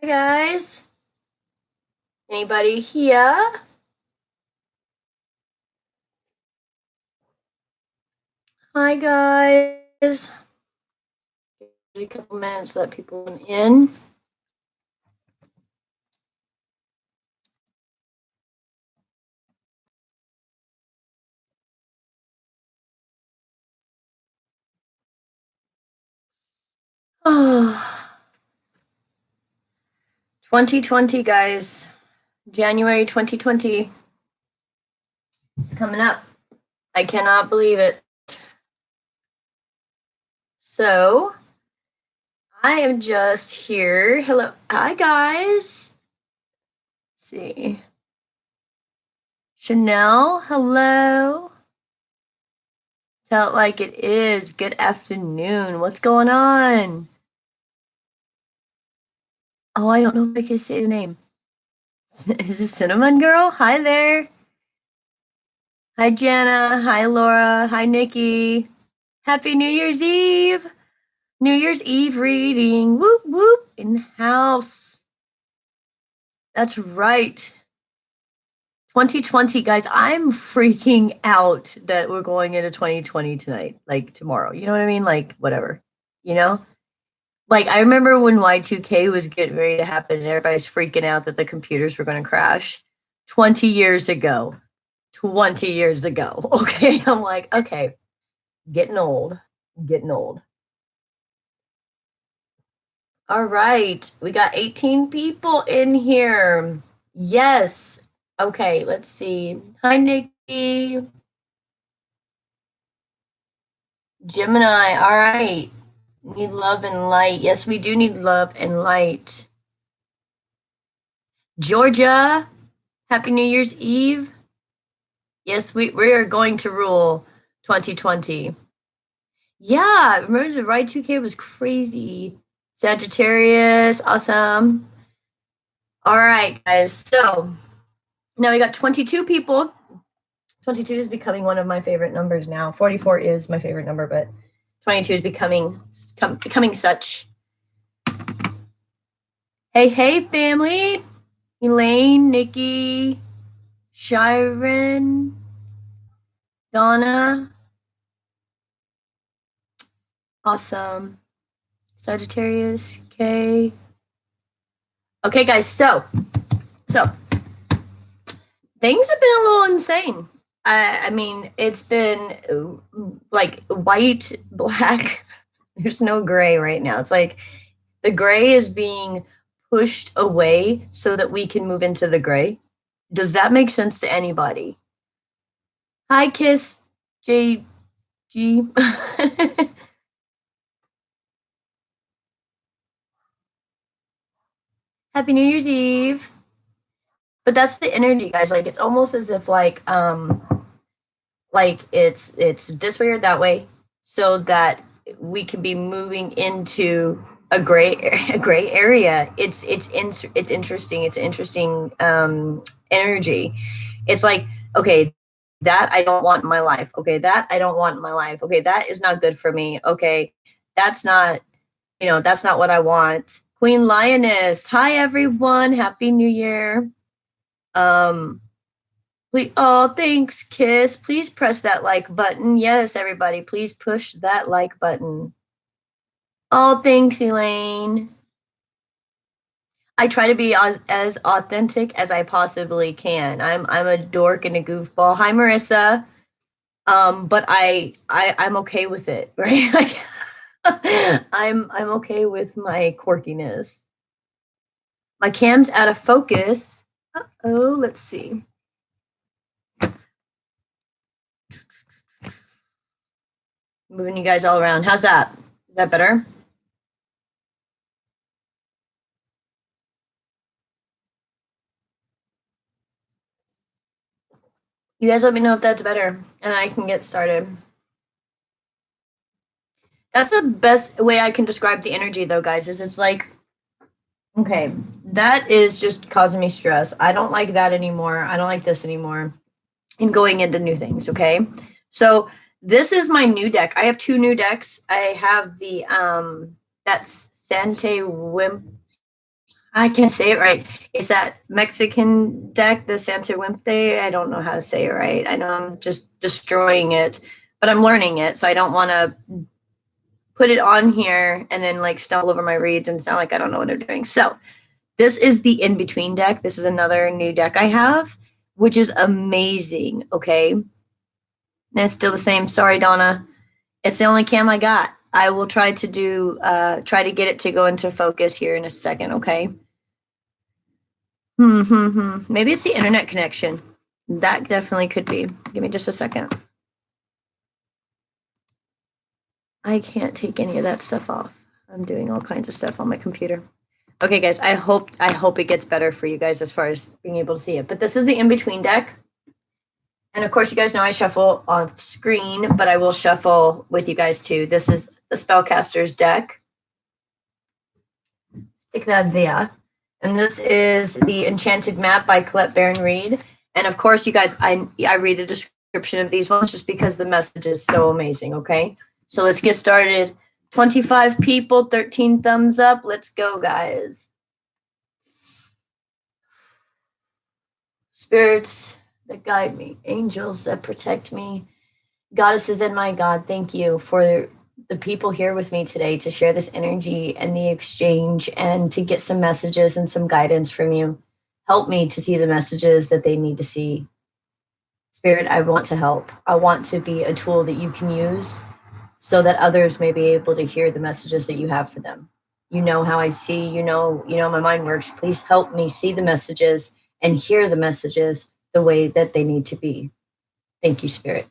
Hi guys. Anybody here? Hi guys. Give a couple minutes to let people in. Oh, 2020 guys. January 2020. It's coming up. I cannot believe it. So, I am just here. Hello. Hi guys. Let's see. Chanel, hello. Tell it like it is. Good afternoon. What's going on? Oh, I don't know if I can say the name. Is this Cinnamon Girl? Hi there. Hi, Jana. Hi, Laura. Hi, Nikki. Happy New Year's Eve. New Year's Eve reading. Whoop, whoop. In the house. That's right. 2020, guys. I'm freaking out that we're going into 2020 tonight, like tomorrow. You know what I mean? Like, whatever. You know? Like, I remember when Y2K was getting ready to happen and everybody's freaking out that the computers were going to crash 20 years ago. 20 years ago. Okay. I'm like, okay, getting old. Getting old. All right. We got 18 people in here. Yes. Okay. Let's see. Hi, Nikki. Gemini. All right. Need love and light. Yes, we do need love and light. Georgia. Happy New Year's Eve. Yes, we are going to rule 2020. Yeah, remember the Ride 2K was crazy. Sagittarius, awesome. All right, guys. So now we got 22 people. 22 is becoming one of my favorite numbers now. 44 is my favorite number, but 22 is becoming such. Hey, hey, family. Elaine, Nikki, Shiren, Donna. Awesome. Sagittarius, Kay. Okay, guys. So things have been a little insane. I mean, it's been like white, black. There's no gray right now. It's like the gray is being pushed away so that we can move into the gray. Does that make sense to anybody? Hi, Kiss JG. Happy New Year's Eve. But that's the energy, guys. Like it's almost as if like it's this way or that way so that we can be moving into a gray area. It's interesting. It's interesting energy. It's like, okay, that I don't want in my life. Okay, that I don't want in my life. Okay, that is not good for me. Okay, that's not, that's not what I want. Queen Lioness, hi everyone, happy new year. um Please, oh, thanks, Kiss. Please press that like button. Yes, everybody, please push that like button. Oh, thanks, Elaine. I try to be as authentic as I possibly can. I'm a dork and a goofball. Hi, Marissa. But I'm okay with it, right? Like, I'm okay with my quirkiness. My cam's out of focus. Oh, let's see. Moving you guys all around. How's that? Is that better? You guys let me know if that's better, and I can get started. That's the best way I can describe the energy, though, guys. Is it's like, okay, that is just causing me stress. I don't like that anymore. I don't like this anymore. And going into new things, okay? So this is my new deck. I have two new decks. I have the that's Sante Wimp. I can't say it right. Is that Mexican deck, the Santa Wimpe? I don't know how to say it right. I know I'm just destroying it, but I'm learning it, so I don't want to put it on here and then like stumble over my reads and sound like I don't know what I'm doing. So this is the in between deck. This is another new deck I have, which is amazing. Okay, and it's still the same. Sorry, Donna. It's the only cam I got. I will try to get it to go into focus here in a second. Okay. Maybe it's the internet connection. That definitely could be. Give me just a second. I can't take any of that stuff off. I'm doing all kinds of stuff on my computer. Okay, guys, I hope it gets better for you guys as far as being able to see it. But this is the in-between deck. And of course, you guys know I shuffle off screen, but I will shuffle with you guys too. This is the Spellcaster's deck. Stick that there. And this is the Enchanted Map by Colette Baron-Reid. And of course, you guys, I read the description of these ones just because the message is so amazing, okay? So let's get started. 25 people, 13 thumbs up. Let's go, guys. Spirits that guide me, angels that protect me, goddesses and my God, thank you for the people here with me today to share this energy and the exchange and to get some messages and some guidance from you. Help me to see the messages that they need to see. Spirit, I want to help. I want to be a tool that you can use so that others may be able to hear the messages that you have for them. You know how I see, you know my mind works. Please help me see the messages and hear the messages the way that they need to be. Thank you, Spirit.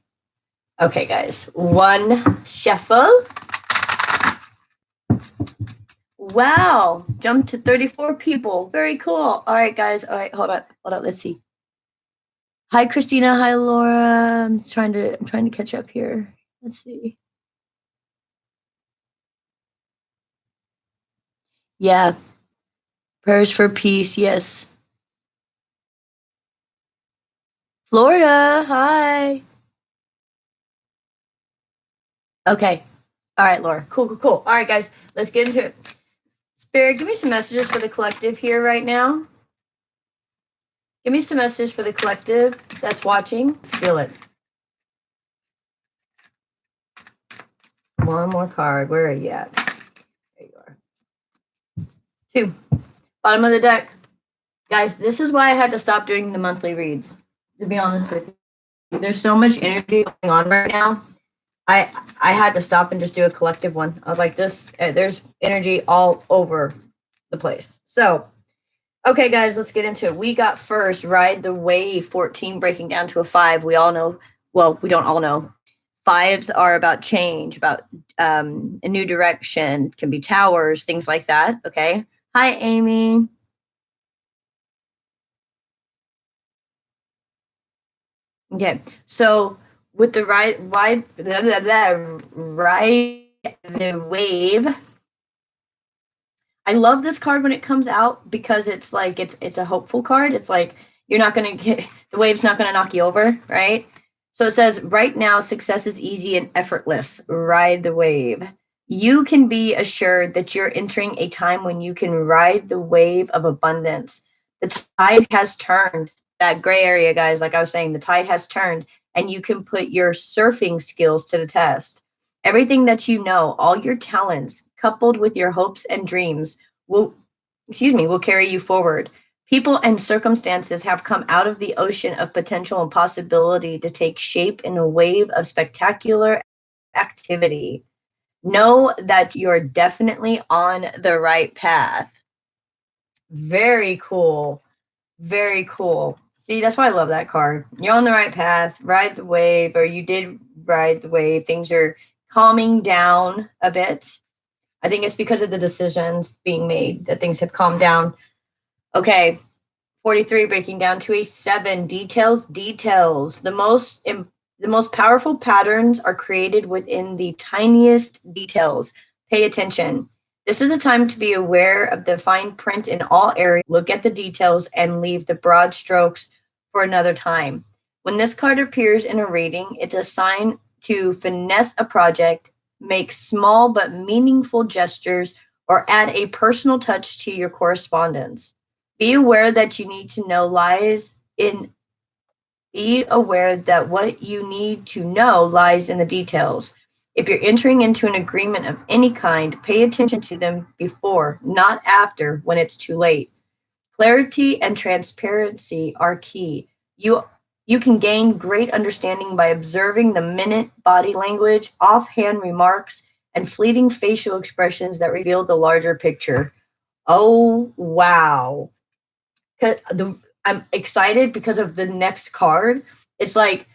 Okay, guys, one shuffle. Wow, jumped to 34 people. Very cool. All right, guys. All right, hold on. Let's see. Hi, Christina. Hi, Laura. I'm trying to catch up here. Let's see. Yeah. Prayers for peace. Yes. Florida. Hi. Okay. All right, Laura. Cool. All right, guys. Let's get into it. Spirit, give me some messages for the collective here right now. Give me some messages for the collective that's watching. Feel it. One more card. Where are you at? There you are. 2. Bottom of the deck. Guys, this is why I had to stop doing the monthly reads, to be honest with you. There's so much energy going on right now. I had to stop and just do a collective one. I was like, there's energy all over the place. So, okay, guys, let's get into it. We got first, Ride the Wave 14 breaking down to a 5. We all know, well, we don't all know. 5s are about change, about a new direction, can be towers, things like that, okay? Hi, Amy. Okay, so with the ride the wave, I love this card when it comes out because it's like it's a hopeful card. It's like you're not gonna get the wave's not gonna knock you over, right? So it says right now success is easy and effortless. Ride the wave. You can be assured that you're entering a time when you can ride the wave of abundance. The tide has turned. That gray area, guys, like I was saying, the tide has turned and you can put your surfing skills to the test. Everything that you know, all your talents, coupled with your hopes and dreams, will carry you forward. People and circumstances have come out of the ocean of potential and possibility to take shape in a wave of spectacular activity. Know that you're definitely on the right path. Very cool. Very cool. See, that's why I love that card. You're on the right path. Ride the wave, or you did ride the wave. Things are calming down a bit. I think it's because of the decisions being made that things have calmed down. Okay, 43 breaking down to a 7. Details. The most powerful patterns are created within the tiniest details. Pay attention. This is a time to be aware of the fine print in all areas. Look at the details and leave the broad strokes for another time. When this card appears in a reading, it's a sign to finesse a project, make small but meaningful gestures, or add a personal touch to your correspondence. Be aware that you need to know lies in Be aware that what you need to know lies in the details. If you're entering into an agreement of any kind, pay attention to them before, not after, when it's too late. Clarity and transparency are key. You can gain great understanding by observing the minute body language, offhand remarks, and fleeting facial expressions that reveal the larger picture. Oh, wow. I'm excited because of the next card. It's like,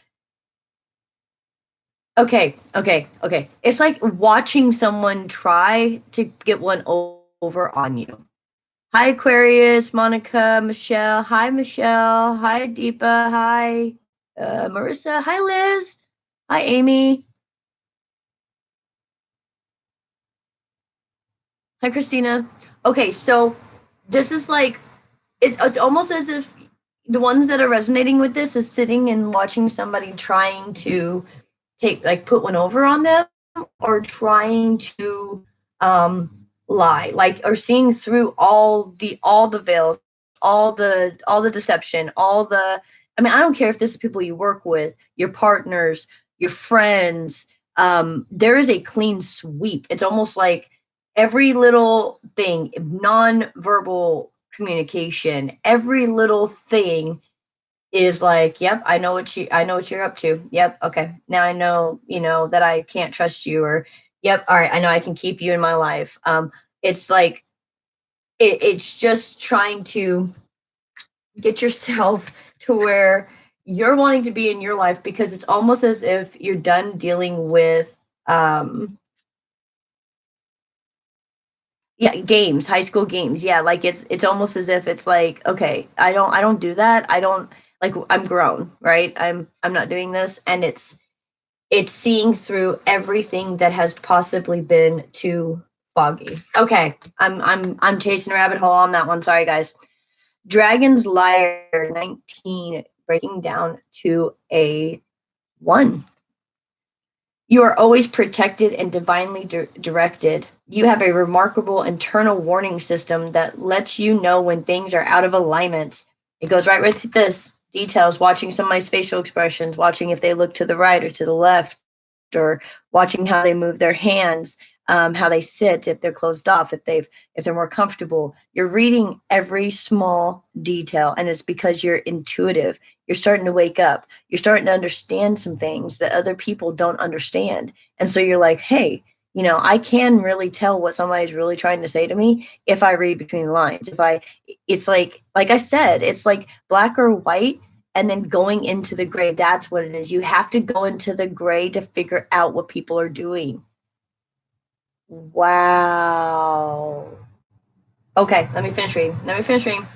okay. It's like watching someone try to get one over on you. Hi, Aquarius, Monica, Michelle. Hi, Michelle. Hi, Deepa. Hi, Marissa. Hi, Liz. Hi, Amy. Hi, Christina. Okay, so this is like, it's almost as if the ones that are resonating with this is sitting and watching somebody trying to put one over on them, or trying to lie, like, or seeing through all the veils, all the deception, I mean, I don't care if this is people you work with, your partners, your friends. There is a clean sweep. It's almost like every little thing, non-verbal communication, every little thing is like, yep, I know what you're up to. Yep, okay. Now I know, that I can't trust you, or yep, all right, I know I can keep you in my life. It's like it's just trying to get yourself to where you're wanting to be in your life, because it's almost as if you're done dealing with yeah, games, high school games. Yeah, like it's almost as if it's like, okay, I don't do that. I don't, like, I'm grown, right? I'm not doing this, and it's seeing through everything that has possibly been too foggy. Okay, I'm chasing a rabbit hole on that one. Sorry, guys. Dragon's Liar 19, breaking down to a 1. You are always protected and divinely directed. You have a remarkable internal warning system that lets you know when things are out of alignment. It goes right with this details, watching somebody's facial expressions, watching if they look to the right or to the left, or watching how they move their hands, how they sit, if they're closed off, if they're more comfortable. You're reading every small detail, and it's because you're intuitive. You're starting to wake up. You're starting to understand some things that other people don't understand, and so you're like, hey, I can really tell what somebody's really trying to say to me if I read between the lines. It's like I said, it's like black or white, and then going into the gray. That's what it is. You have to go into the gray to figure out what people are doing. Wow. Okay, let me finish reading.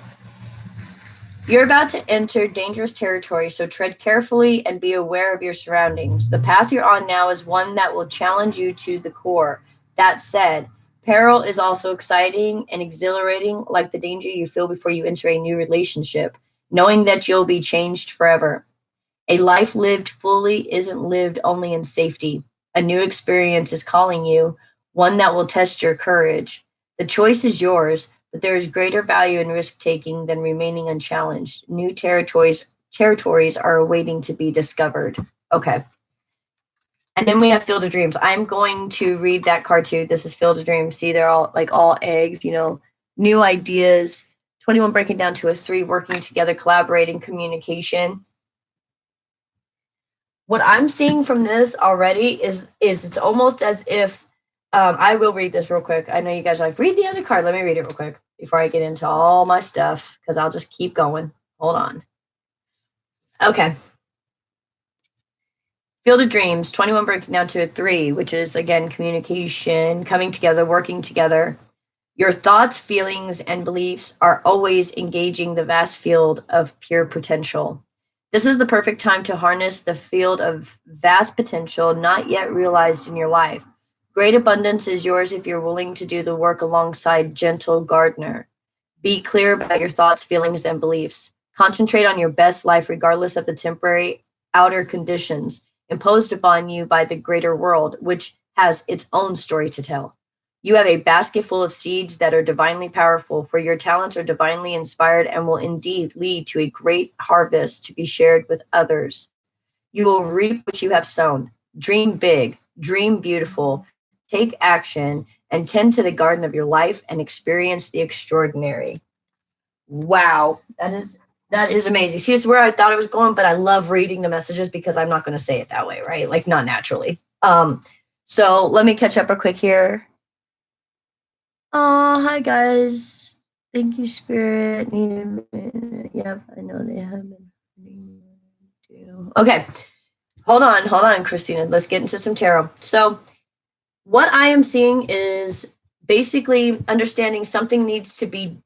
You're about to enter dangerous territory, so tread carefully and be aware of your surroundings. The path you're on now is one that will challenge you to the core. That said, peril is also exciting and exhilarating, like the danger you feel before you enter a new relationship, knowing that you'll be changed forever. A life lived fully isn't lived only in safety. A new experience is calling you, one that will test your courage. The choice is yours, but there is greater value in risk taking than remaining unchallenged. New territories are awaiting to be discovered. Okay. And then we have Field of Dreams. I'm going to read that card too. This is Field of Dreams. See, they're all eggs, new ideas. 21 breaking down to a 3, working together, collaborating, communication. What I'm seeing from this already is it's almost as if I will read this real quick. I know you guys are like, read the other card. Let me read it real quick before I get into all my stuff, because I'll just keep going. Hold on. Okay. Field of Dreams, 21 breaking down to a 3, which is again communication, coming together, working together. Your thoughts, feelings, and beliefs are always engaging the vast field of pure potential. This is the perfect time to harness the field of vast potential not yet realized in your life. Great abundance is yours if you're willing to do the work alongside gentle gardener. Be clear about your thoughts, feelings, and beliefs. Concentrate on your best life regardless of the temporary outer conditions imposed upon you by the greater world, which has its own story to tell. You have a basket full of seeds that are divinely powerful, for your talents are divinely inspired and will indeed lead to a great harvest to be shared with others. You will reap what you have sown. Dream big, dream beautiful, take action, and tend to the garden of your life and experience the extraordinary. Wow, that is amazing. See, this is where I thought it was going, but I love reading the messages because I'm not going to say it that way, right? Like not naturally. So let me catch up real quick here. Oh, hi guys. Thank you, Spirit. Yep, I know they have been. Okay, hold on, Christina. Let's get into some tarot. So, what I am seeing is basically understanding something needs to be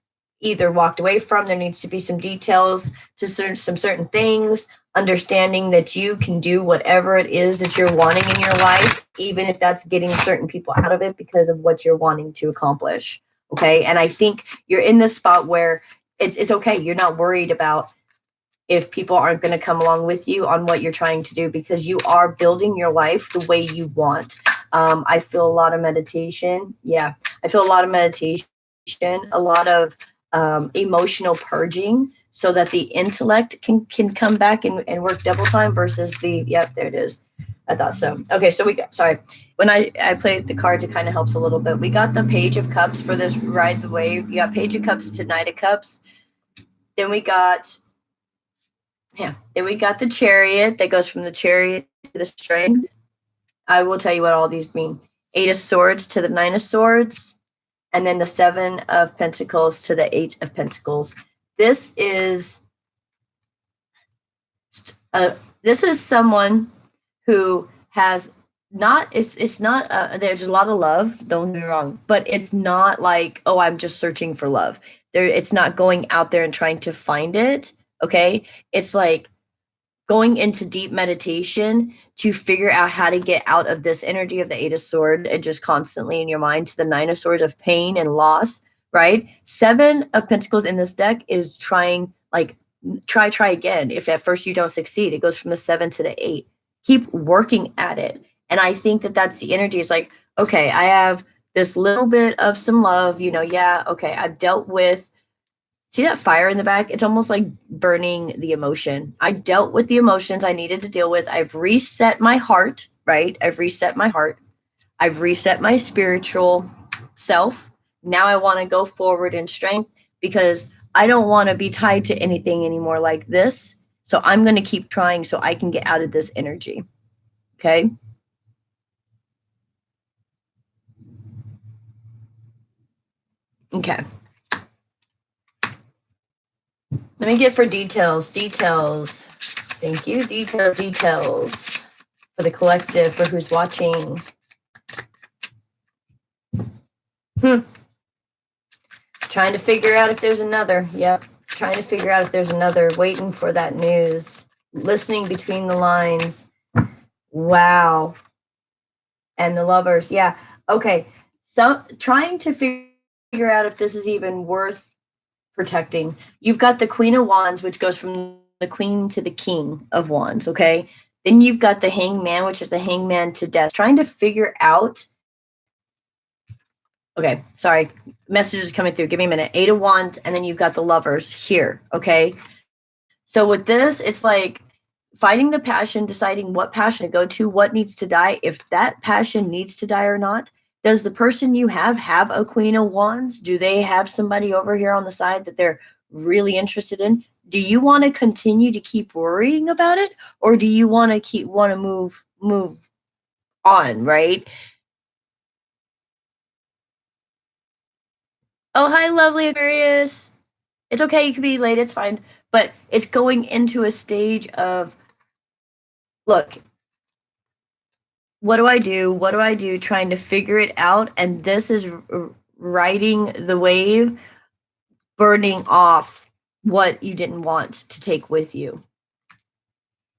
either walked away from. There needs to be some details to some certain things. Understanding that you can do whatever it is that you're wanting in your life, even if that's getting certain people out of it because of what you're wanting to accomplish. Okay, and I think you're in this spot where it's okay. You're not worried about if people aren't going to come along with you on what you're trying to do because you are building your life the way you want. I feel a lot of meditation. Yeah, I feel a lot of meditation, a lot of emotional purging so that the intellect can come back and work double time versus the, yep, there it is. I thought so. Okay, so we got, sorry. When I played the cards, it kind of helps a little bit. We got the Page of Cups for this Ride the Wave. You got Page of Cups to Knight of Cups. Then we got, yeah, then we got the Chariot that goes from the Chariot to the Strength. I will tell you what all these mean. 8 of Swords to the 9 of Swords. And then the 7 of Pentacles to the 8 of Pentacles. This is someone who has not, it's not, there's a lot of love, don't get me wrong, but it's not like, oh, I'm just searching for love. It's not going out there and trying to find it, okay? It's like going into deep meditation to figure out how to get out of this energy of the 8 of Swords and just constantly in your mind to the 9 of Swords of pain and loss, right? 7 of Pentacles in this deck is trying, like, try again. If at first you don't succeed, it goes from the 7 to the 8. Keep working at it. And I think that that's the energy. It's like, okay, I have this little bit of some love, yeah, okay, I've dealt with, see that fire in the back? It's almost like burning the emotion. I dealt with the emotions I needed to deal with. I've reset my heart, right? I've reset my heart. I've reset my spiritual self. Now I want to go forward in strength because I don't want to be tied to anything anymore like this. So I'm going to keep trying so I can get out of this energy. Okay. Okay. Let me get for details. Details. Thank you. Details. For the collective, for who's watching. Trying to figure out if there's another. Yep. Trying to figure out if there's another. Waiting for that news. Listening between the lines. Wow. And the Lovers. Yeah. Okay. So trying to figure out if this is even worth protecting. You've got the Queen of Wands, which goes from the Queen to the King of Wands. Okay. Then you've got the Hangman, which is the Hangman to Death. Trying to figure out. Okay, sorry. Messages coming through. Give me a minute. 8 of Wands, and then you've got the Lovers here. Okay. So with this, it's like finding the passion, deciding what passion to go to, what needs to die, if that passion needs to die or not. Does the person you have a Queen of Wands? Do they have somebody over here on the side that they're really interested in? Do you want to continue to keep worrying about it, or do you want to move on, right? Oh, hi, lovely Aquarius. It's okay, you can be late, it's fine. But it's going into a stage of, look, what do I do? What do I do? Trying to figure it out. And this is riding the wave, burning off what you didn't want to take with you.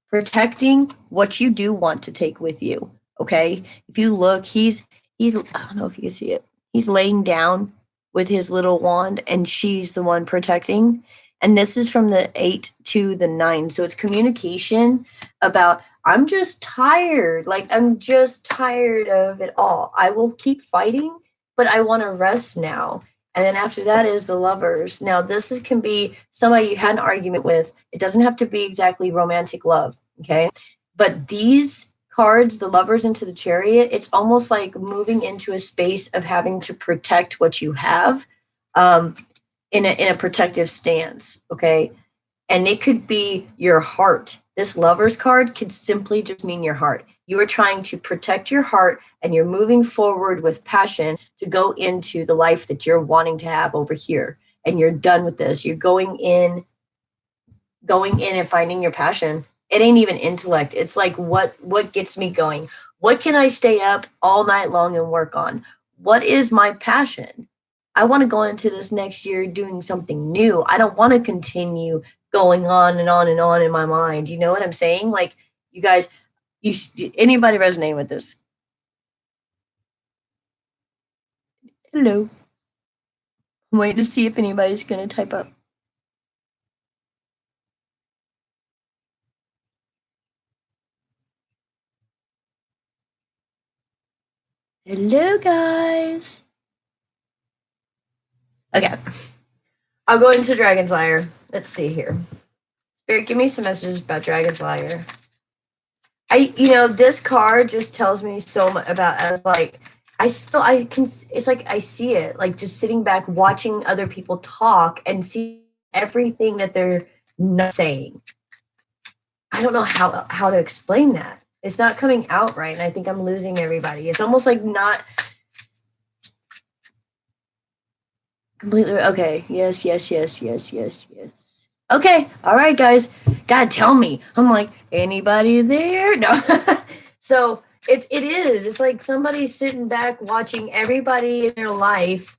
Protecting what you do want to take with you. Okay. If you look, he's I don't know if you can see it. He's laying down with his little wand and she's the one protecting. And this is from the 8 to the 9. So it's communication about, I'm just tired. Like, I'm just tired of it all. I will keep fighting but I want to rest now. And then after that is the lovers. Now, can be somebody you had an argument with. It doesn't have to be exactly romantic love, okay? But these cards, the lovers into the chariot, it's almost like moving into a space of having to protect what you have, um, in a protective stance, okay? And it could be your heart. This lover's card could simply just mean your heart. You are trying to protect your heart and you're moving forward with passion to go into the life that you're wanting to have over here. And you're done with this. You're going in and finding your passion. It ain't even intellect. It's like what gets me going? What can I stay up all night long and work on? What is my passion? I want to go into this next year doing something new. I don't want to continue going on and on and on in my mind. You know what I'm saying? Like, you guys, you anybody resonate with this? Hello. I'm waiting to see if anybody's gonna type up. Hello, guys. Okay. I'll go into Dragon's Lair. Let's see here. Spirit, give me some messages about Dragon's Lair. This card just tells me so much about us. Like, I can, it's like I see it, like just sitting back, watching other people talk and see everything that they're not saying. I don't know how to explain that. It's not coming out right, and I think I'm losing everybody. It's almost like not completely okay. Yes, yes, yes, yes, yes, yes. Okay, all right, guys. God, tell me. I'm like, anybody there? No. So it is. It's like somebody sitting back watching everybody in their life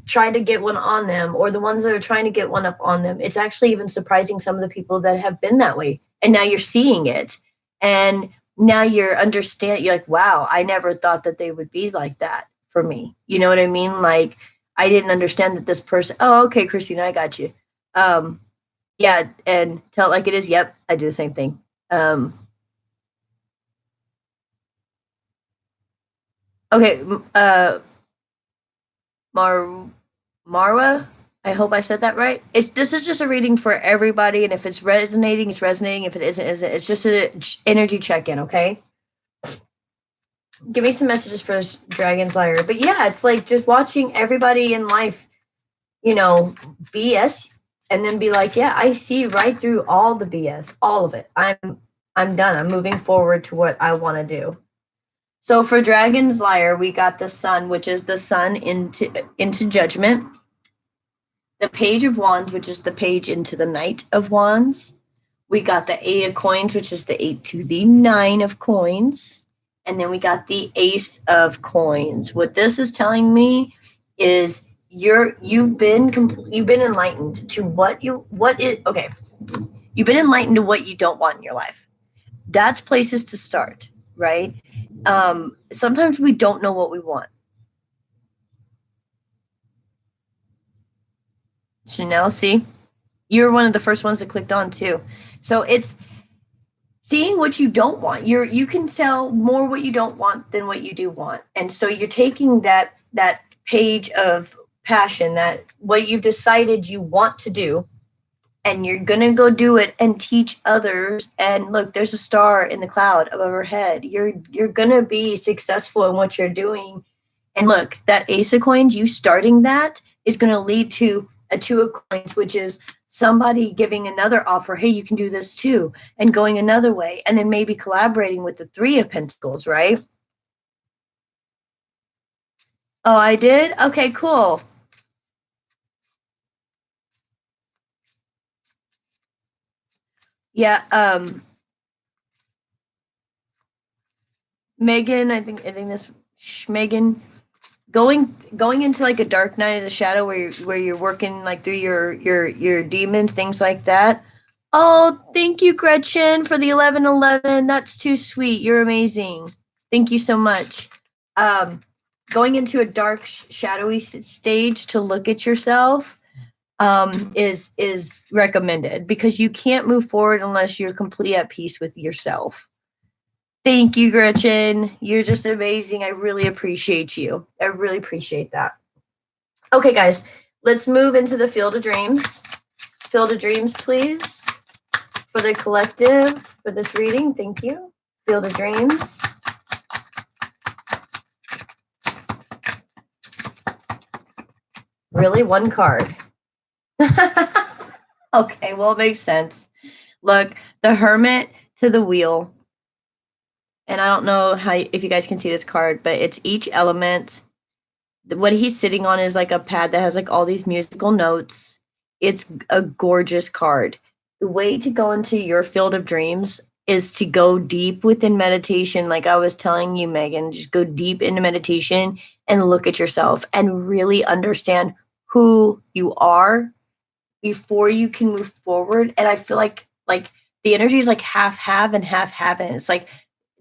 try to get one on them, or the ones that are trying to get one up on them. It's actually even surprising some of the people that have been that way. And now you're seeing it. And now you're like, wow, I never thought that they would be like that for me. You know what I mean? Like, I didn't understand that this person, oh, okay, Christina, I got you. Yeah, and tell it like it is. Yep, I do the same thing. Okay, Marwa, I hope I said that right. This is just a reading for everybody, and if it's resonating, it's resonating. If it isn't. It's just an energy check-in, okay? Give me some messages for this Dragon's Lair. But yeah, it's like just watching everybody in life, BS, and then be like, yeah, I see right through all the BS, all of it. I'm done. I'm moving forward to what I want to do. So for Dragon's Lair, we got the Sun, which is the Sun into Judgment. The Page of Wands, which is the page into the Knight of Wands. We got the 8 of Coins, which is the 8 to the 9 of Coins. And then we got the Ace of Coins. What this is telling me is you've been enlightened to you've been enlightened to what you don't want in your life. That's places to start, right? Sometimes we don't know what we want. Chanel, see, you're one of the first ones that clicked on too. So it's seeing what you don't want. You can tell more what you don't want than what you do want. And so you're taking that page of passion, that what you've decided you want to do, and you're gonna go do it and teach others. And look, there's a star in the cloud above her head. You're gonna be successful in what you're doing. And look, that Ace of Coins, you starting that is gonna lead to a 2 of Coins, which is somebody giving another offer, hey, you can do this too, and going another way, and then maybe collaborating with the 3 of Pentacles, right? Oh, I did? Okay, cool. Yeah, Megan, I think this Megan, going into like a dark night of the shadow where you're working like through your demons, things like that. Oh, thank you, Gretchen, for the 1111. That's too sweet. You're amazing. Thank you so much. Going into a dark, shadowy stage to look at yourself is recommended, because you can't move forward unless you're completely at peace with yourself. Thank you, Gretchen. You're just amazing. I really appreciate you. I really appreciate that. Okay, guys, let's move into the Field of Dreams. Field of Dreams, please, for the collective, for this reading. Thank you. Field of Dreams. Really? One card. Okay, well, it makes sense. Look, the Hermit to the Wheel. And I don't know if you guys can see this card, but it's each element. What he's sitting on is like a pad that has like all these musical notes. It's a gorgeous card. The way to go into your Field of Dreams is to go deep within meditation. Like I was telling you, Megan, just go deep into meditation and look at yourself and really understand who you are before you can move forward. And I feel like the energy is like half have and half haven't. It's like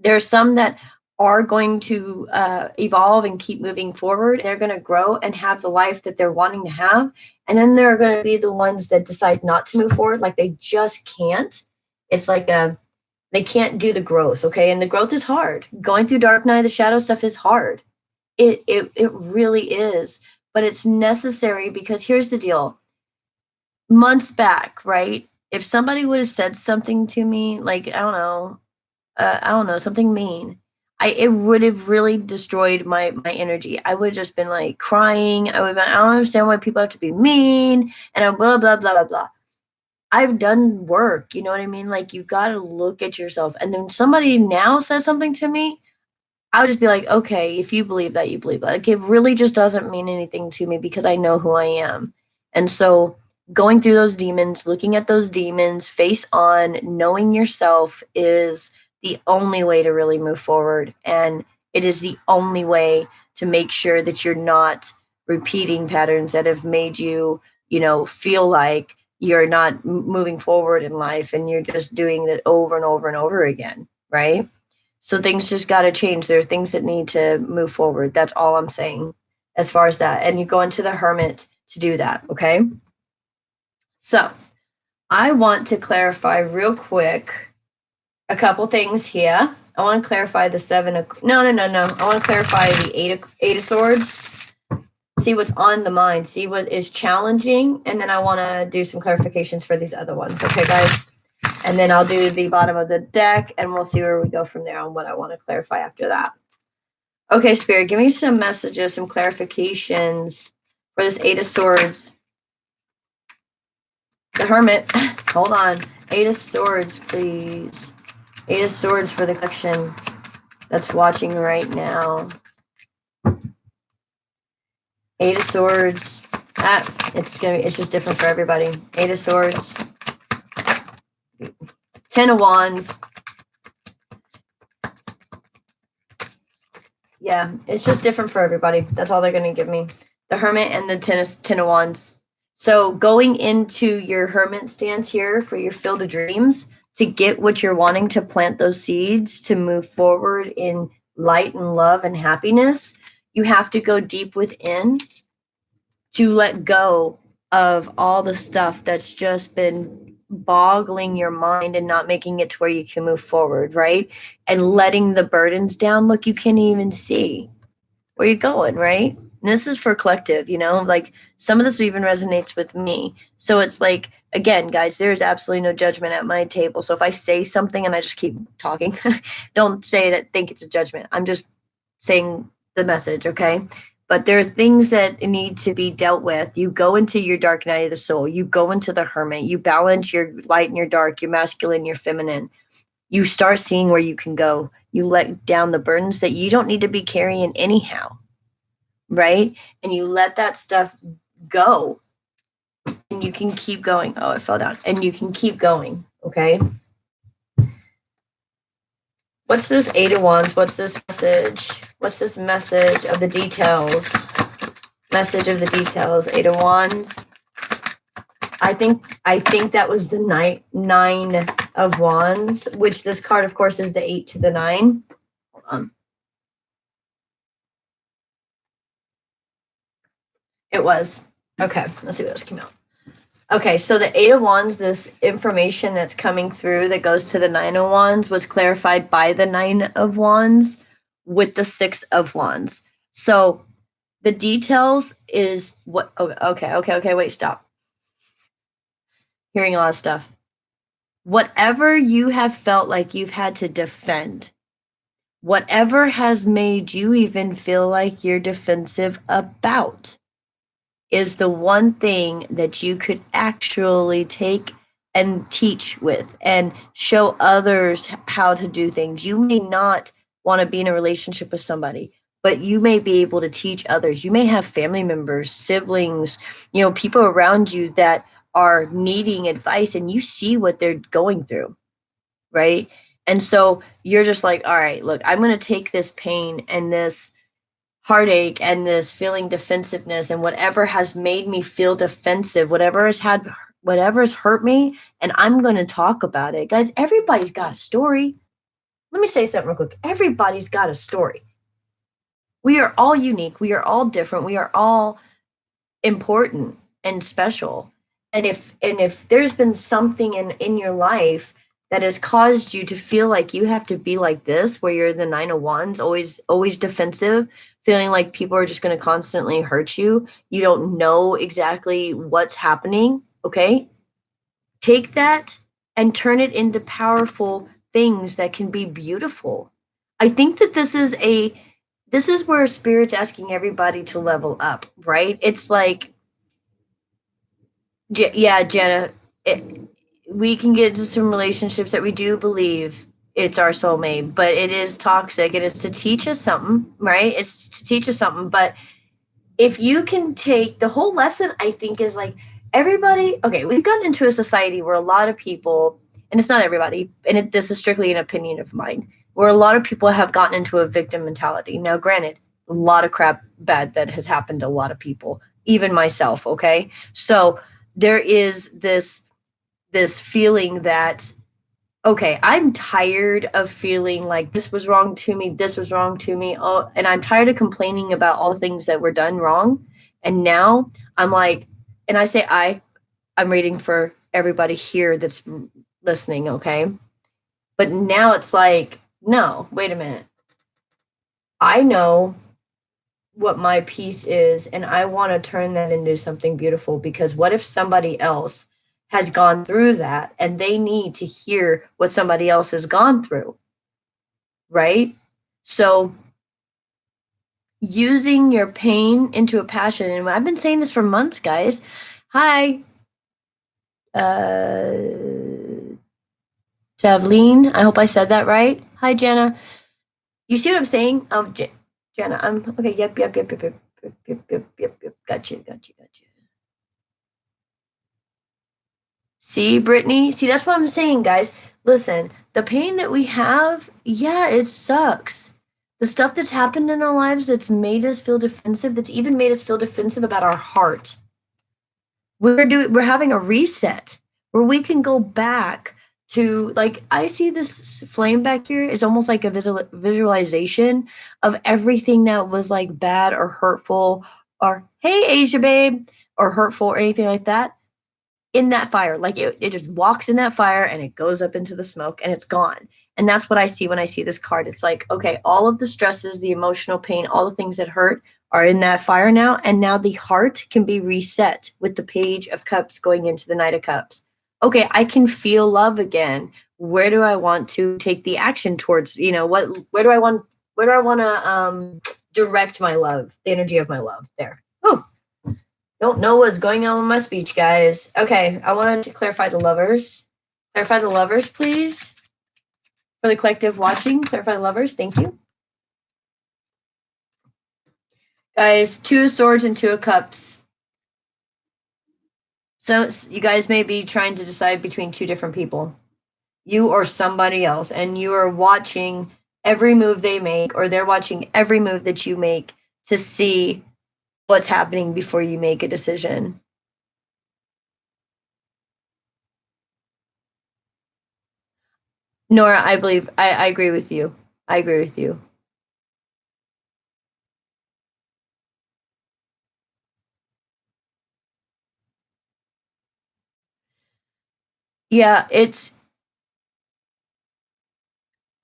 there's some that are going to evolve and keep moving forward. They're going to grow and have the life that they're wanting to have. And then there are going to be the ones that decide not to move forward, like they just can't. It's like they can't do the growth, okay? And the growth is hard. Going through Dark Night of the Shadow stuff is hard. It really is. But it's necessary because here's the deal. Months back, right? If somebody would have said something to me, like I don't know, something mean, it would have really destroyed my energy. I would have just been like crying. I don't understand why people have to be mean, and I'm blah blah blah blah blah. I've done work, you know what I mean? Like you got to look at yourself. And then somebody now says something to me, I would just be like, okay, if you believe that, you believe that. Like it really just doesn't mean anything to me because I know who I am. And so going through those demons, looking at those demons face on, knowing yourself is the only way to really move forward. And it is the only way to make sure that you're not repeating patterns that have made you, feel like you're not moving forward in life and you're just doing it over and over and over again, right? So things just got to change. There are things that need to move forward. That's all I'm saying as far as that. And you go into the Hermit to do that, okay? So I want to clarify real quick a couple things here. I want to clarify the no. I want to clarify the eight of swords. See what's on the mind. See what is challenging. And then I want to do some clarifications for these other ones. Okay, guys? And then I'll do the bottom of the deck and we'll see where we go from there on what I want to clarify after that. Okay, Spirit, give me some messages, some clarifications for this Eight of Swords. The Hermit, hold on. Eight of Swords, please. Eight of Swords for the collection that's watching right now. Eight of Swords. It's just different for everybody. Eight of Swords. 10 of Wands. Yeah, it's just different for everybody. That's all they're going to give me. The Hermit and the 10 of Wands. So going into your Hermit stance here for your Field of Dreams to get what you're wanting, to plant those seeds, to move forward in light and love and happiness, you have to go deep within to let go of all the stuff that's just been boggling your mind and not making it to where you can move forward, right? And letting the burdens down. Look, you can't even see where you're going, right? And this is for collective, like some of this even resonates with me. So it's like, again, guys, there's absolutely no judgment at my table. So if I say something and I just keep talking, don't say that, think it's a judgment. I'm just saying the message, okay? But there are things that need to be dealt with. You go into your dark night of the soul. You go into the Hermit. You balance your light and your dark, your masculine, your feminine. You start seeing where you can go. You let down the burdens that you don't need to be carrying anyhow, right? And you let that stuff go. And you can keep going. Oh, it fell down. And you can keep going, okay? What's this Eight of Wands? What's this message? What's this message of the details? Message of the details. Eight of Wands. I think that was the nine of Wands, which this card, of course, is the 8 to the 9. Hold on. It was. Okay, let's see what else came out. Okay, so the Eight of Wands, this information that's coming through that goes to the Nine of Wands was clarified by the Nine of Wands with the Six of Wands. So the details is what, oh, okay, wait, stop. Hearing a lot of stuff. Whatever you have felt like you've had to defend, whatever has made you even feel like you're defensive about, is the one thing that you could actually take and teach with and show others how to do things. You may not want to be in a relationship with somebody, but you may be able to teach others. You may have family members, siblings, people around you that are needing advice and you see what they're going through, right? And so you're just like, all right, look, I'm going to take this pain and this heartache and this feeling defensiveness and whatever has made me feel defensive, whatever has hurt me, and I'm going to talk about it. Guys, everybody's got a story. Let me say something real quick. Everybody's got a story. We are all unique. We are all different. We are all important and special. And if there's been something in your life that has caused you to feel like you have to be like this, where you're the Nine of Wands, always defensive, feeling like people are just going to constantly hurt you, you don't know exactly what's happening, okay? Take that and turn it into powerful things that can be beautiful. I think that this is where spirit's asking everybody to level up, right? It's like, yeah, Jenna, we can get into some relationships that we do believe it's our soulmate, but it is toxic and it's to teach us something, right? It's to teach us something. But if you can take the whole lesson, I think is like everybody, okay, we've gotten into a society where a lot of people, and it's not everybody, and this is strictly an opinion of mine, where a lot of people have gotten into a victim mentality. Now, granted, a lot of crap bad that has happened to a lot of people, even myself, okay? So there is this feeling that, okay, I'm tired of feeling like this was wrong to me, this was wrong to me, oh, and I'm tired of complaining about all the things that were done wrong. And now I'm like, and I say I'm reading for everybody here that's listening, okay? But now it's like, no, wait a minute. I know what my piece is, and I want to turn that into something beautiful, because what if somebody else has gone through that and they need to hear what somebody else has gone through, right? So using your pain into a passion, and I've been saying this for months, guys. Hi, Javleen, I hope I said that right. Hi, Jenna. You see what I'm saying? Jenna, I'm okay. Yep. Got you. See, Brittany? See, that's what I'm saying, guys. Listen, the pain that we have, yeah, it sucks. The stuff that's happened in our lives that's made us feel defensive, that's even made us feel defensive about our heart. We're having a reset where we can go back to, like, I see this flame back here is almost like a visualization of everything that was like bad or hurtful, or hey Asia babe, or hurtful or anything like that, in that fire. Like it just walks in that fire and it goes up into the smoke and it's gone. And that's what I see when I see this card. It's like, okay, all of the stresses, the emotional pain, all the things that hurt are in that fire now. And now the heart can be reset with the Page of Cups going into the Knight of Cups. Okay, I can feel love again. Where do I want to take the action towards? Where do I want to direct my love, the energy of my love there? Oh, don't know what's going on with my speech, guys. Okay, I wanted to clarify the lovers. Clarify the lovers, please. For the collective watching, clarify the lovers. Thank you. Guys, Two of Swords and Two of Cups. So you guys may be trying to decide between two different people, you or somebody else, and you are watching every move they make, or they're watching every move that you make to see what's happening before you make a decision. Nora, I believe I agree with you. I agree with you. Yeah, it's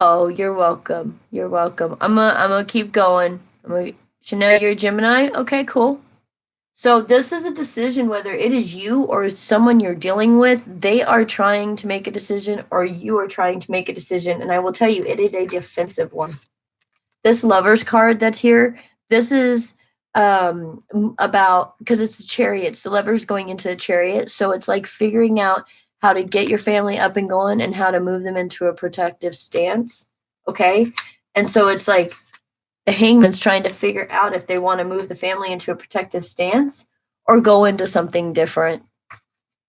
oh, you're welcome. You're welcome. I'm gonna keep going. Chanel, you're a Gemini? Okay, cool. So this is a decision whether it is you or someone you're dealing with. They are trying to make a decision or you are trying to make a decision. And I will tell you, it is a defensive one. This Lovers card that's here, this is about, because it's the Chariots, the Lovers going into the Chariot. So it's like figuring out how to get your family up and going and how to move them into a protective stance. Okay. And so it's like the Hangman's trying to figure out if they want to move the family into a protective stance or go into something different.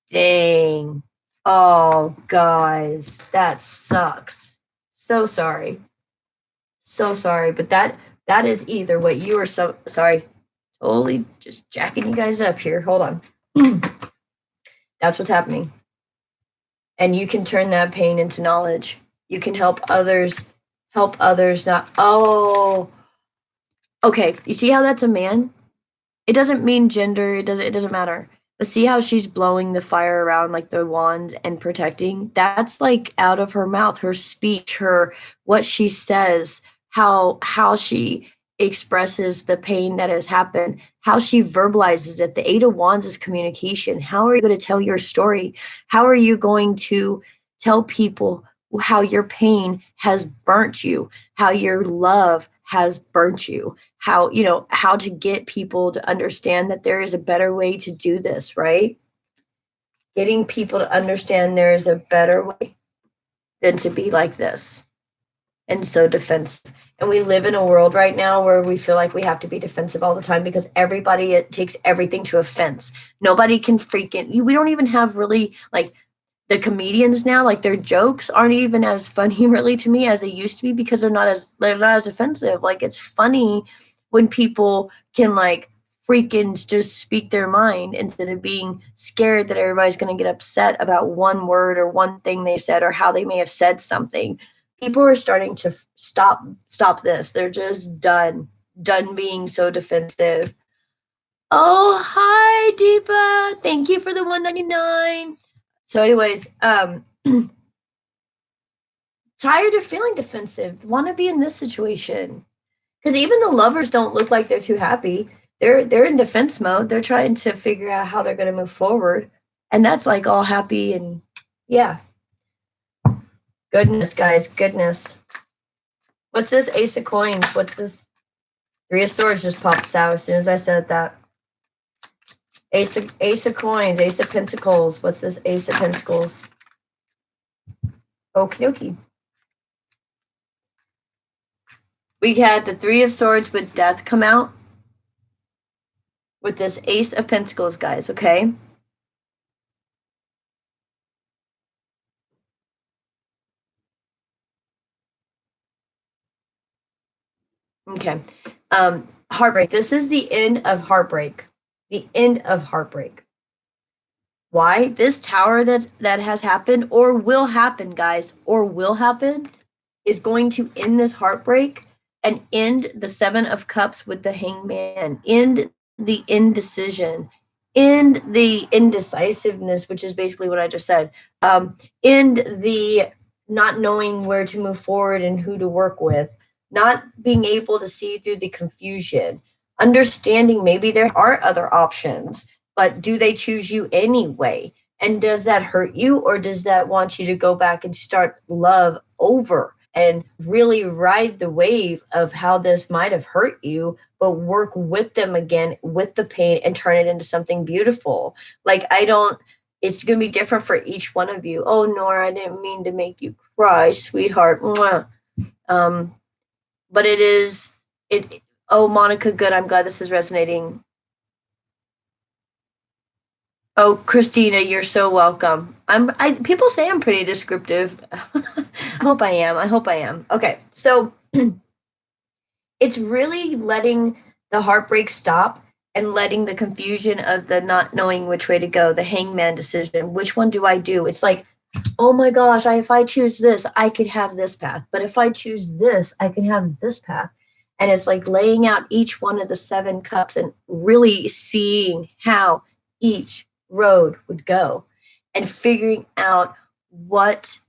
Dang. Oh, guys, that sucks. So sorry. So sorry, but that is either what you are so sorry. Totally just jacking you guys up here. Hold on. That's what's happening. And you can turn that pain into knowledge. You can help others not. Oh, okay. You see how that's a man? It doesn't mean gender, it doesn't matter. But see how she's blowing the fire around like the wand and protecting? That's like out of her mouth, her speech, her what she says, how she expresses the pain that has happened, how she verbalizes it. The Eight of Wands is communication. How are you going to tell your story? How are you going to tell people how your pain has burnt you, how your love has burnt you, how to get people to understand that there is a better way to do this, right? Getting people to understand there is a better way than to be like this and so defensive. And we live in a world right now where we feel like we have to be defensive all the time because everybody, it takes everything to offense. Nobody can freaking, we don't even have really like the comedians now, like their jokes aren't even as funny really to me as they used to be because they're not as offensive. Like it's funny when people can like freaking just speak their mind instead of being scared that everybody's going to get upset about one word or one thing they said or how they may have said something. People are starting to stop this. They're just done being so defensive. Oh, hi Deepa. Thank you for the 199. So anyways, tired of feeling defensive, want to be in this situation. Because even the lovers don't look like they're too happy. They're in defense mode. They're trying to figure out how they're going to move forward. And that's like all happy and yeah. Goodness, guys, goodness. What's this Ace of Coins? What's this? Three of Swords just pops out as soon as I said that. Ace of Coins, Ace of Pentacles. What's this Ace of Pentacles? Okie dokie. We had the Three of Swords with Death come out with this Ace of Pentacles, guys, okay? Okay. Heartbreak. This is the end of heartbreak. The end of heartbreak. Why? This tower that has happened or will happen, guys, or will happen is going to end this heartbreak and end the Seven of Cups with the Hangman, end the indecision, end the indecisiveness, which is basically what I just said, end the not knowing where to move forward and who to work with, not being able to see through the confusion, understanding maybe there are other options, but do they choose you anyway? And does that hurt you or does that want you to go back and start love over and really ride the wave of how this might have hurt you, but work with them again with the pain and turn it into something beautiful? Like, it's going to be different for each one of you. Oh, Nora, I didn't mean to make you cry, sweetheart. Mwah. But oh, Monica, good. I'm glad this is resonating. Oh, Christina, you're so welcome. People say I'm pretty descriptive. I hope I am. I hope I am. Okay. So it's really letting the heartbreak stop and letting the confusion of the not knowing which way to go, the hangman decision. Which one do I do? It's like, oh my gosh, if I choose this, I could have this path. But if I choose this, I can have this path. And it's like laying out each one of the seven cups and really seeing how each road would go and figuring out which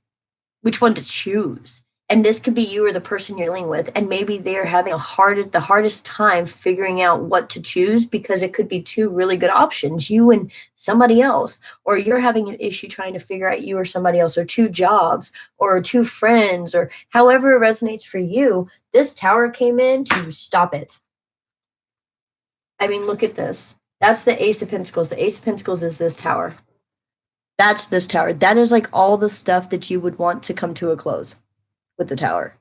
one to choose. And this could be you or the person you're dealing with, and maybe they're having the hardest time figuring out what to choose, because it could be two really good options, you and somebody else, or you're having an issue trying to figure out you or somebody else, or two jobs, or two friends, or however it resonates for you. This tower came in to stop it. I mean, look at this. That's the Ace of Pentacles. The Ace of Pentacles is this tower. That's this tower. That is like all the stuff that you would want to come to a close with the tower.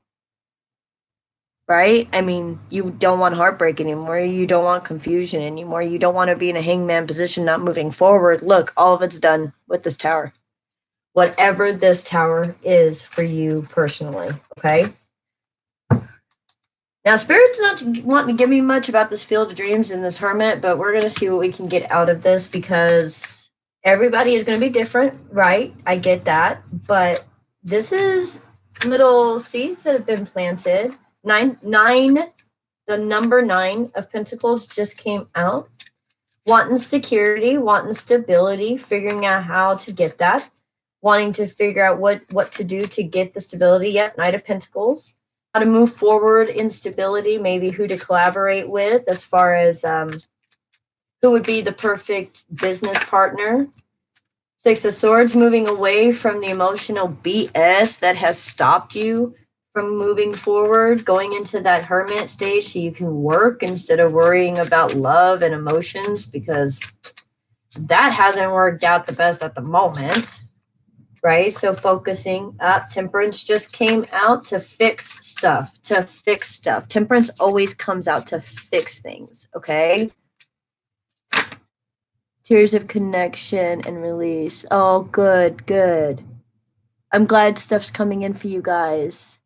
Right? I mean, you don't want heartbreak anymore. You don't want confusion anymore. You don't want to be in a hangman position, not moving forward. Look, all of it's done with this tower. Whatever this tower is for you personally, okay? Now, Spirit's not wanting to give me much about this Field of Dreams and this Hermit, but we're going to see what we can get out of this, because everybody is going to be different, right? I get that. But this is little seeds that have been planted. The number 9 of Pentacles just came out. Wanting security, wanting stability, figuring out how to get that. Wanting to figure out what to do to get the stability. Yep, Knight of Pentacles. How to move forward in stability, maybe who to collaborate with as far as who would be the perfect business partner. 6 of Swords, moving away from the emotional BS that has stopped you from moving forward, going into that Hermit stage so you can work instead of worrying about love and emotions, because that hasn't worked out the best at the moment. Right? So focusing up. Temperance just came out to fix stuff, Temperance always comes out to fix things, okay? Tears of connection and release. Oh, good, good. I'm glad stuff's coming in for you guys.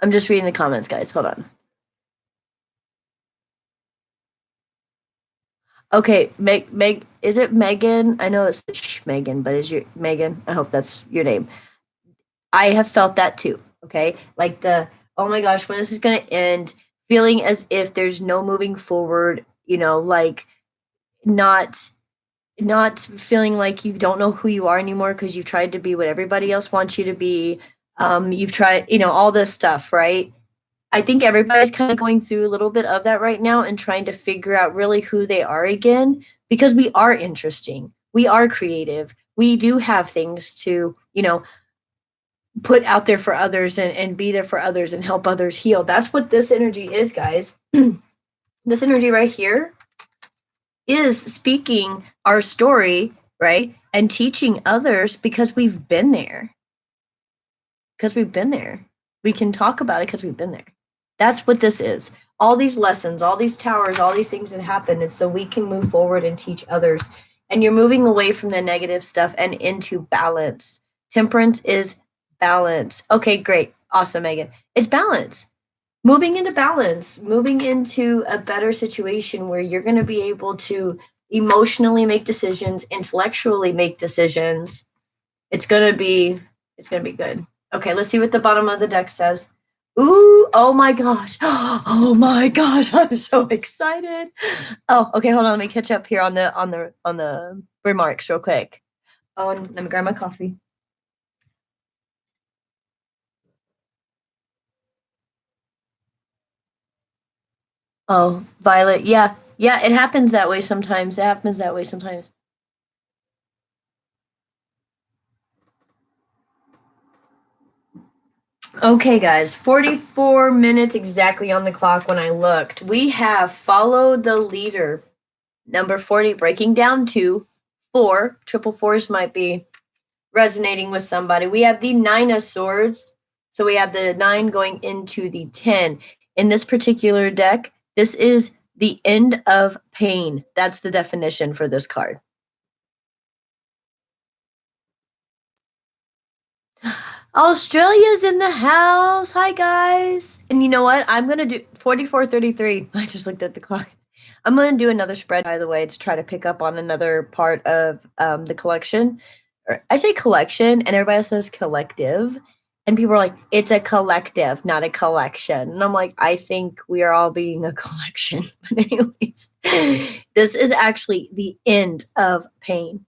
I'm just reading the comments, guys. Hold on. Okay, Meg, is it Megan? I know it's Megan, but is your Megan? I hope that's your name. I have felt that too. Okay, like oh my gosh, when this is gonna end, feeling as if there's no moving forward. You know, like not feeling like you don't know who you are anymore because you've tried to be what everybody else wants you to be. You've tried, all this stuff, right? I think everybody's kind of going through a little bit of that right now and trying to figure out really who they are again, because we are interesting. We are creative. We do have things to, put out there for others and be there for others and help others heal. That's what this energy is, guys. This energy right here is speaking our story, right? And teaching others, because we've been there. Because we've been there. We can talk about it because we've been there. That's what this is. All these lessons, all these towers, all these things that happen, is so we can move forward and teach others. And you're moving away from the negative stuff and into balance. Temperance is balance. Okay, great. Awesome, Megan. It's balance. Moving into balance, moving into a better situation where you're going to be able to emotionally make decisions, intellectually make decisions. It's going to be good. Okay, let's see what the bottom of the deck says. Ooh, oh my gosh. Oh my gosh, I'm so excited. Oh, okay, hold on, let me catch up here on the remarks real quick. Oh, and let me grab my coffee. Oh, Violet, yeah. Yeah, it happens that way sometimes. Okay, guys, 44 minutes exactly on the clock when I looked. We have followed the leader. Number 40, breaking down to 4. Triple fours might be resonating with somebody. We have the 9 of Swords. So we have the 9 going into the 10. In this particular deck, this is the end of pain. That's the definition for this card. Australia's in the house. Hi, guys. And you know what? I'm going to do 44:33. I just looked at the clock. I'm going to do another spread, by the way, to try to pick up on another part of the collection. I say collection, and everybody says collective. And people are like, it's a collective, not a collection. And I'm like, I think we are all being a collection. But anyways, this is actually the end of pain.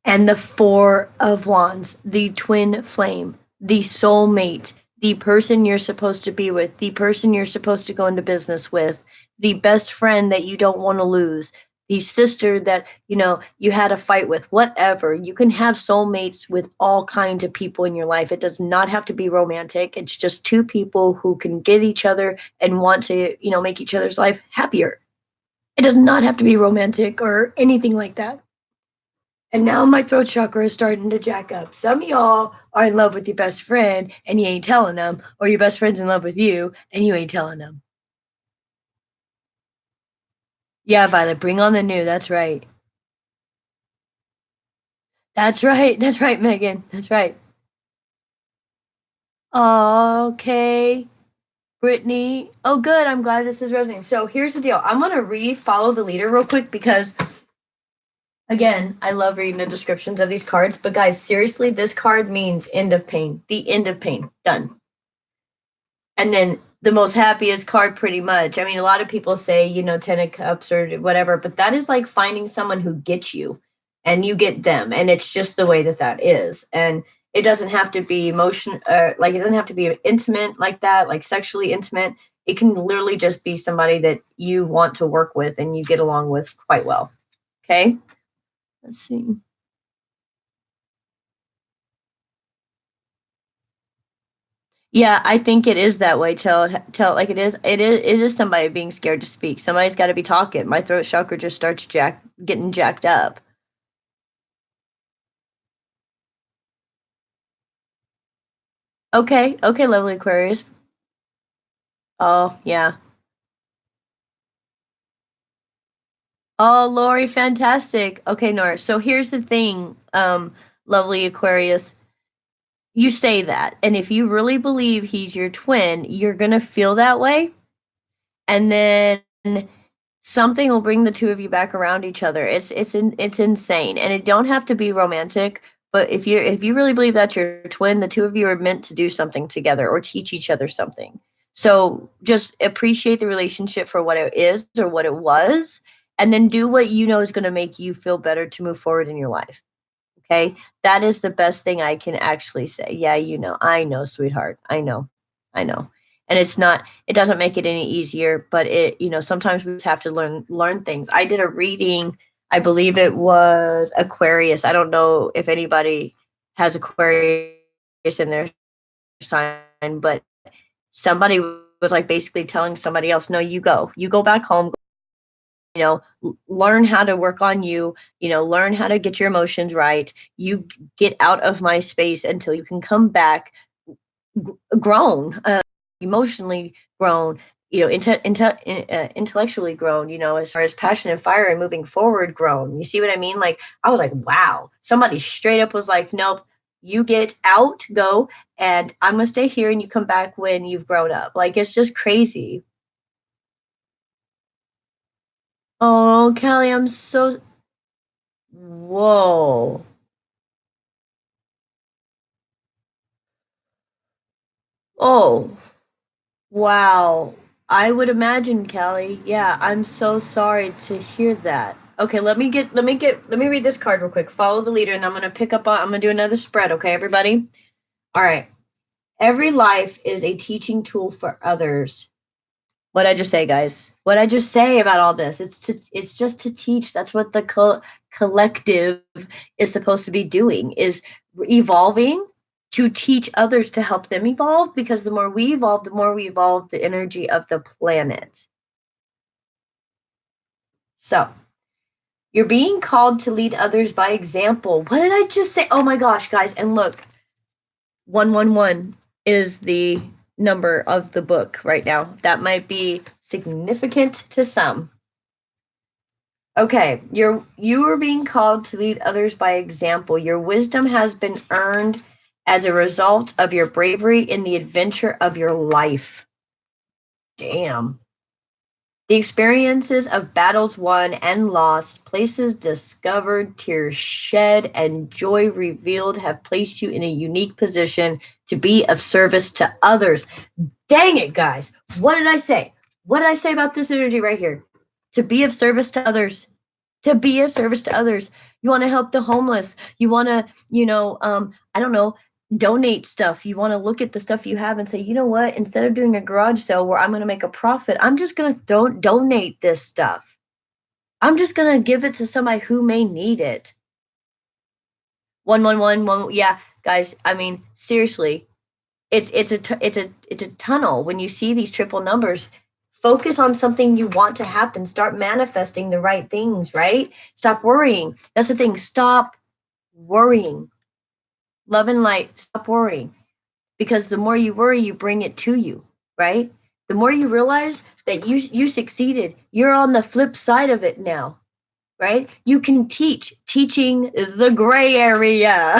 And the Four of Wands, the twin flame, the soulmate, the person you're supposed to be with, the person you're supposed to go into business with, the best friend that you don't want to lose, the sister that you had a fight with, whatever. You can have soulmates with all kinds of people in your life. It does not have to be romantic. It's just two people who can get each other and want to make each other's life happier. It does not have to be romantic or anything like that. And now my throat chakra is starting to jack up. Some of y'all are in love with your best friend and you ain't telling them, or your best friend's in love with you and you ain't telling them. Yeah, Violet, bring on the new. That's right. That's right. That's right, Megan. That's right. Okay. Brittany. Oh, good. I'm glad this is resonating. So here's the deal. I'm going to read Follow the Leader real quick because, again, I love reading the descriptions of these cards. But guys, seriously, this card means end of pain. The end of pain. Done. And then the most happiest card, pretty much. I mean, a lot of people say, Ten of Cups or whatever, but that is like finding someone who gets you and you get them. And it's just the way that is. And it doesn't have to be it doesn't have to be intimate like that, like sexually intimate. It can literally just be somebody that you want to work with and you get along with quite well. Okay. Let's see. Yeah, I think it is that way. Tell like it is. It is somebody being scared to speak. Somebody's got to be talking. My throat chakra just starts getting jacked up. Okay, lovely Aquarius. Oh yeah. Oh, Lori, fantastic. Okay, Nora. So here's the thing, lovely Aquarius. You say that, and if you really believe he's your twin, you're gonna feel that way, and then something will bring the two of you back around each other. It's insane, and it don't have to be romantic. But if you really believe that's your twin, the two of you are meant to do something together or teach each other something. So just appreciate the relationship for what it is or what it was, and then do what you know is going to make you feel better to move forward in your life. Okay, that is the best thing I can actually say. Yeah, I know, sweetheart. I know. And it doesn't make it any easier, but sometimes we just have to learn things. I did a reading, I believe it was Aquarius. I don't know if anybody has Aquarius in their sign, but somebody was like basically telling somebody else, no, you go back home, learn how to work on you, learn how to get your emotions right. You get out of my space until you can come back grown, emotionally grown, intellectually grown, as far as passion and fire and moving forward grown. You see what I mean? Like, I was like, wow, somebody straight up was like, nope, you get out, go, and I'm going to stay here and you come back when you've grown up. Like, it's just crazy. Oh, Kelly, I'm so, whoa. Oh, wow. I would imagine, Callie. Yeah, I'm so sorry to hear that. Okay, let me read this card real quick. Follow the leader, and I'm gonna do another spread, okay, everybody? All right. Every life is a teaching tool for others. What I just say, guys? What I just say about all this? It's just to teach. That's what the collective is supposed to be doing, is evolving to teach others to help them evolve, because the more we evolve the energy of the planet. So you're being called to lead others by example. What did I just say? Oh my gosh, guys. And look, 111 is the number of the book right now. That might be significant to some. Okay, you are being called to lead others by example. Your wisdom has been earned as a result of your bravery in the adventure of your life. Damn. The experiences of battles won and lost, places discovered, tears shed, and joy revealed have placed you in a unique position to be of service to others. Dang it, guys. What did I say? What did I say about this energy right here? To be of service to others. To be of service to others. You want to help the homeless. You want to, I don't know, donate stuff. You want to look at the stuff you have and say, you know what? Instead of doing a garage sale where I'm going to make a profit, I'm just going to donate this stuff. I'm just going to give it to somebody who may need it. 111. Yeah, guys. I mean, seriously, it's a tunnel. When you see these triple numbers, focus on something you want to happen. Start manifesting the right things, right? Stop worrying. That's the thing. Stop worrying. Love and light. Stop worrying. Because the more you worry, you bring it to you, right? The more you realize that you succeeded, you're on the flip side of it now, right? You can teaching the gray area.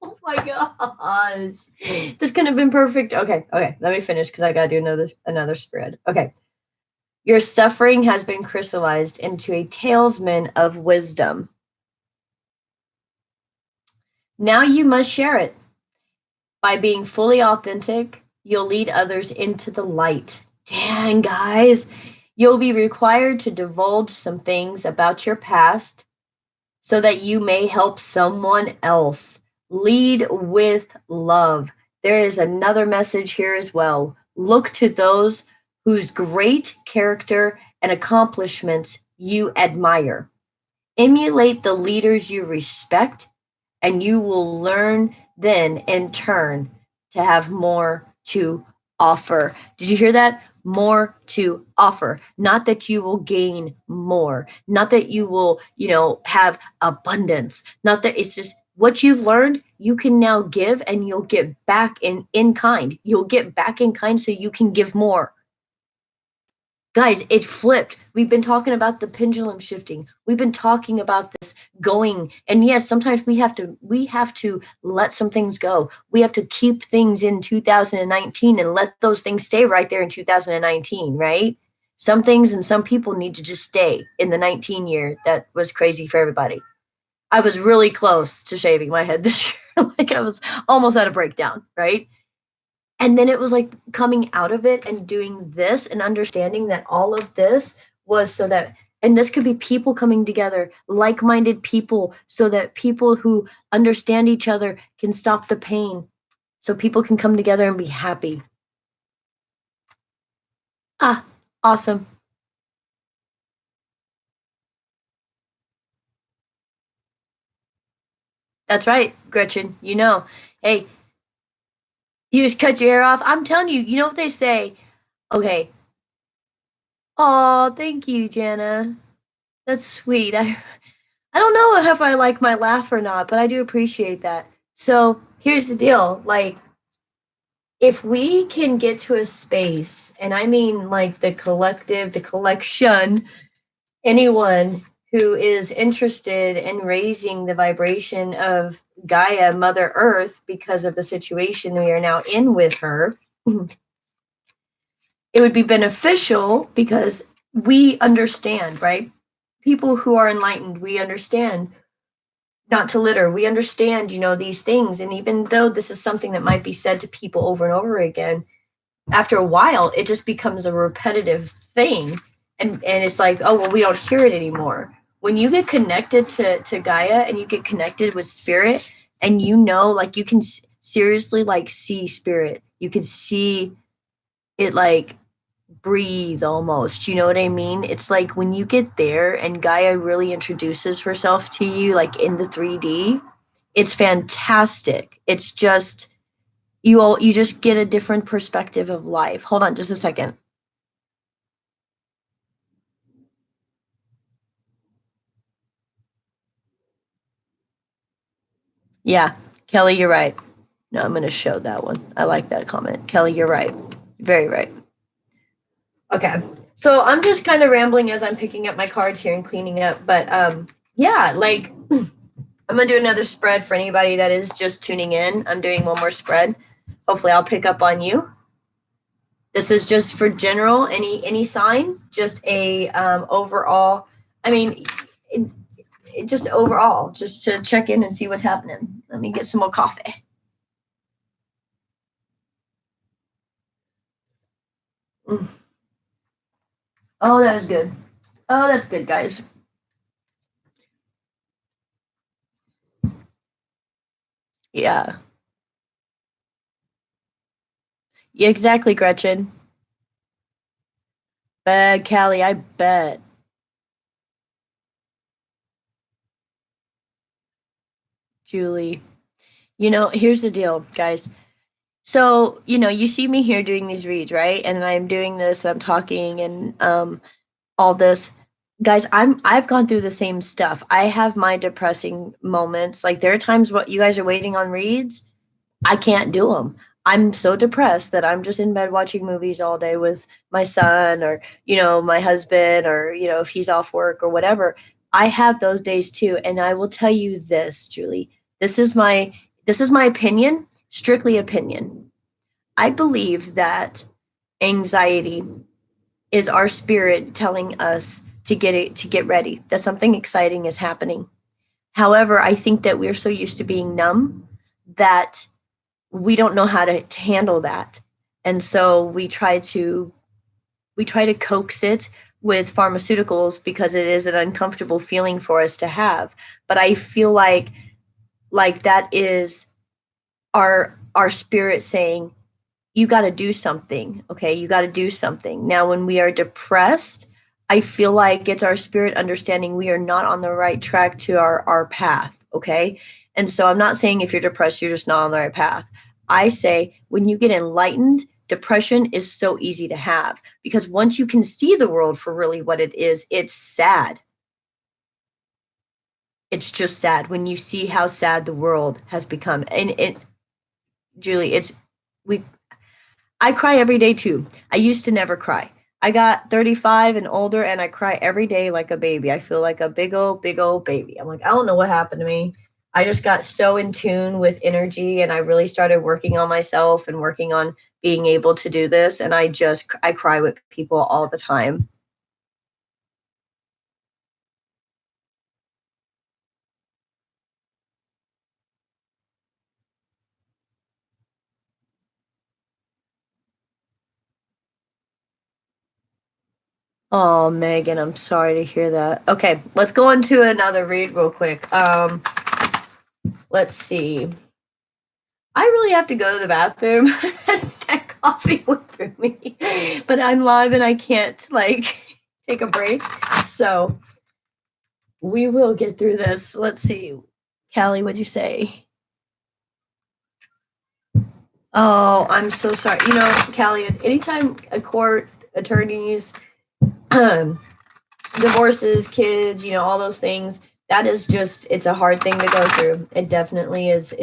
Oh my gosh. This couldn't have been perfect. Okay, let me finish because I gotta do another spread. Okay. Your suffering has been crystallized into a talisman of wisdom. Now you must share it. By being fully authentic, you'll lead others into the light. Dang, guys. You'll be required to divulge some things about your past so that you may help someone else. Lead with love. There is another message here as well. Look to those whose great character and accomplishments you admire. Emulate the leaders you respect, and you will learn then in turn to have more to offer. Did you hear that? More to offer. Not that you will gain more, not that you will, have abundance, not that it's just what you've learned, you can now give and you'll get back in kind. You'll get back in kind so you can give more. Guys, it flipped. We've been talking about the pendulum shifting. We've been talking about this going. And yes, sometimes we have to let some things go. We have to keep things in 2019 and let those things stay right there in 2019, right? Some things and some people need to just stay in the 19 year. That was crazy for everybody. I was really close to shaving my head this year. Like I was almost at a breakdown, right? And then it was like coming out of it and doing this and understanding that all of this was so that, and this could be people coming together, like-minded people, so that people who understand each other can stop the pain, so people can come together and be happy. Ah, awesome. That's right, Gretchen. Hey, you just cut your hair off. I'm telling you, you know what they say? Okay. Oh, thank you, Jana. That's sweet. I don't know if I like my laugh or not, but I do appreciate that. So here's the deal. Like, if we can get to a space, and I mean like the collective, the collection, anyone who is interested in raising the vibration of Gaia, Mother Earth, because of the situation we are now in with her, it would be beneficial because we understand, right? People who are enlightened, we understand not to litter. We understand, these things. And even though this is something that might be said to people over and over again, after a while, it just becomes a repetitive thing. And it's like, oh, well, we don't hear it anymore. When you get connected to Gaia and you get connected with spirit, and like you can seriously like see spirit, you can see it like breathe almost. You know what I mean? It's like when you get there and Gaia really introduces herself to you, like in the 3D, it's fantastic. It's just you just get a different perspective of life. Hold on just a second. Yeah, Kelly, you're right. No, I'm going to show that one. I like that comment. Kelly, you're right. Very right. Okay. So I'm just kind of rambling as I'm picking up my cards here and cleaning up. But yeah, like I'm going to do another spread for anybody that is just tuning in. I'm doing one more spread. Hopefully I'll pick up on you. This is just for general, any sign, just a overall. I mean, it, it just overall, just to check in and see what's happening. Let me get some more coffee. Mm. Oh, that was good. Oh, that's good, guys. Yeah. Yeah, exactly, Gretchen. Bad Callie, I bet. Julie. Here's the deal, guys. So, you see me here doing these reads, right? And I'm doing this, I'm talking and all this. Guys, I've gone through the same stuff. I have my depressing moments. Like there are times what you guys are waiting on reads, I can't do them. I'm so depressed that I'm just in bed watching movies all day with my son or, my husband or, if he's off work or whatever. I have those days too. And I will tell you this, Julie. This is my this is my opinion, strictly opinion. I believe that anxiety is our spirit telling us to get ready, that something exciting is happening. However, I think that we're so used to being numb that we don't know how to handle that. And so we try to coax it with pharmaceuticals because it is an uncomfortable feeling for us to have. But I feel like that is our spirit saying, you got to do something. Okay, you got to do something. Now when we are depressed, I feel like it's our spirit understanding we are not on the right track to our path. Okay, and so I'm not saying if you're depressed you're just not on the right path. I say when you get enlightened, depression is so easy to have because once you can see the world for really what it is, it's sad. It's just sad when you see how sad the world has become. And it, Julie, it's we I cry every day too. I used to never cry. I got 35 and older and I cry every day like a baby. I feel like a big old baby. I'm like, I don't know what happened to me. I just got so in tune with energy and I really started working on myself and working on being able to do this. And I cry with people all the time. Oh, Megan, I'm sorry to hear that. Okay, let's go into another read real quick. Let's see. I really have to go to the bathroom. That coffee went through me, but I'm live and I can't like take a break. So we will get through this. Let's see. Callie, what'd you say? Oh, I'm so sorry. Callie, anytime a court, attorneys, um, divorces, kids, all those things, that is just it's a hard thing to go through. It definitely is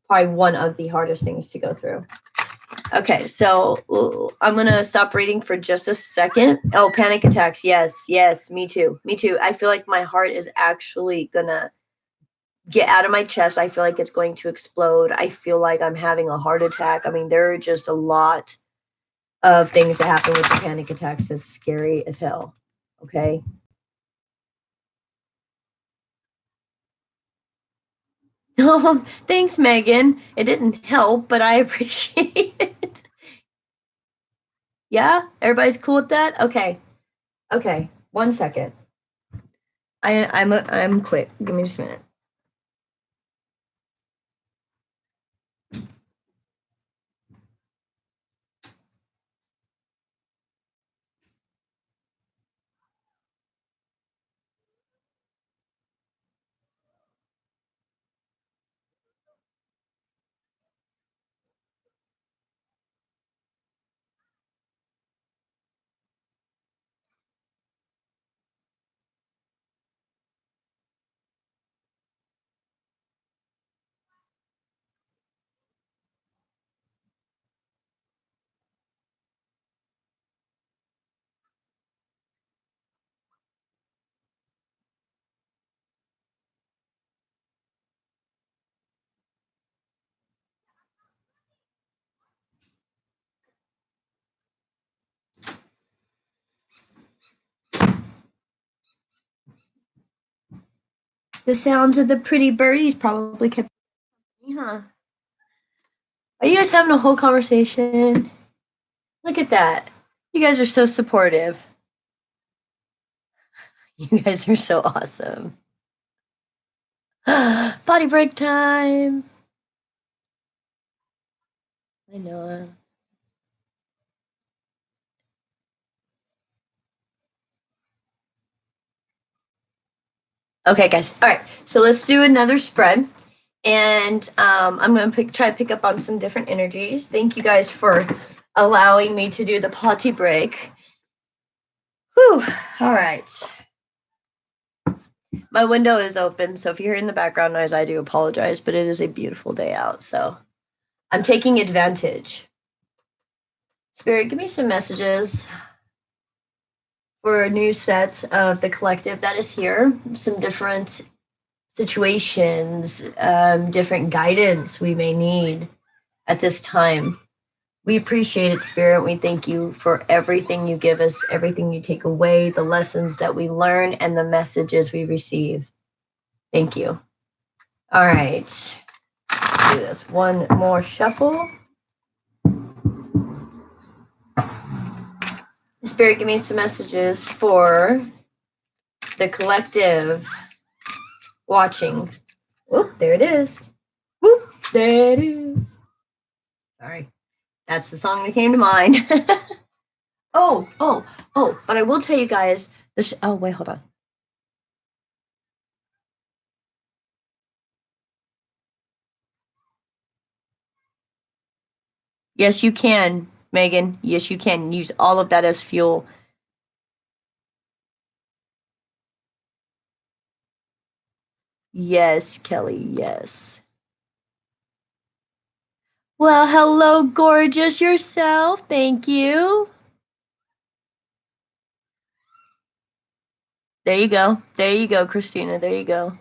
probably one of the hardest things to go through. Okay, so I'm gonna stop reading for just a second. Oh, panic attacks. Yes, yes, me too. Me too. I feel like my heart is actually gonna get out of my chest. I feel like it's going to explode. I feel like I'm having a heart attack. I mean, there are just a lot of things that happen with the panic attacks that's scary as hell. Okay. Oh, thanks, Megan. It didn't help, but I appreciate it. Yeah, everybody's cool with that. Okay. Okay. 1 second. I'm quick. Give me just a minute. The sounds of the pretty birdies probably kept me, huh? Are you guys having a whole conversation? Look at that. You guys are so supportive. You guys are so awesome. Body break time. I know. Okay, guys. All right. So let's do another spread. And I'm going to try to pick up on some different energies. Thank you guys for allowing me to do the potty break. Whew. All right. My window is open, so if you're in the background noise, I do apologize, but it is a beautiful day out, so I'm taking advantage. Spirit, give me some messages for a new set of the collective that is here. Some different situations, different guidance we may need at this time. We appreciate it, Spirit. We thank you for everything you give us, everything you take away, the lessons that we learn, and the messages we receive. Thank you. All right. Let's do this. One more shuffle. Spirit, give me some messages for the collective watching. Whoop, there it is. Whoop, there it is. Sorry. That's the song that came to mind. Oh, but I will tell you guys oh, wait, hold on. Yes, you can, Megan. Yes, you can use all of that as fuel. Yes, Kelly, yes. Well, hello, gorgeous yourself. Thank you. There you go. There you go, Christina. There you go.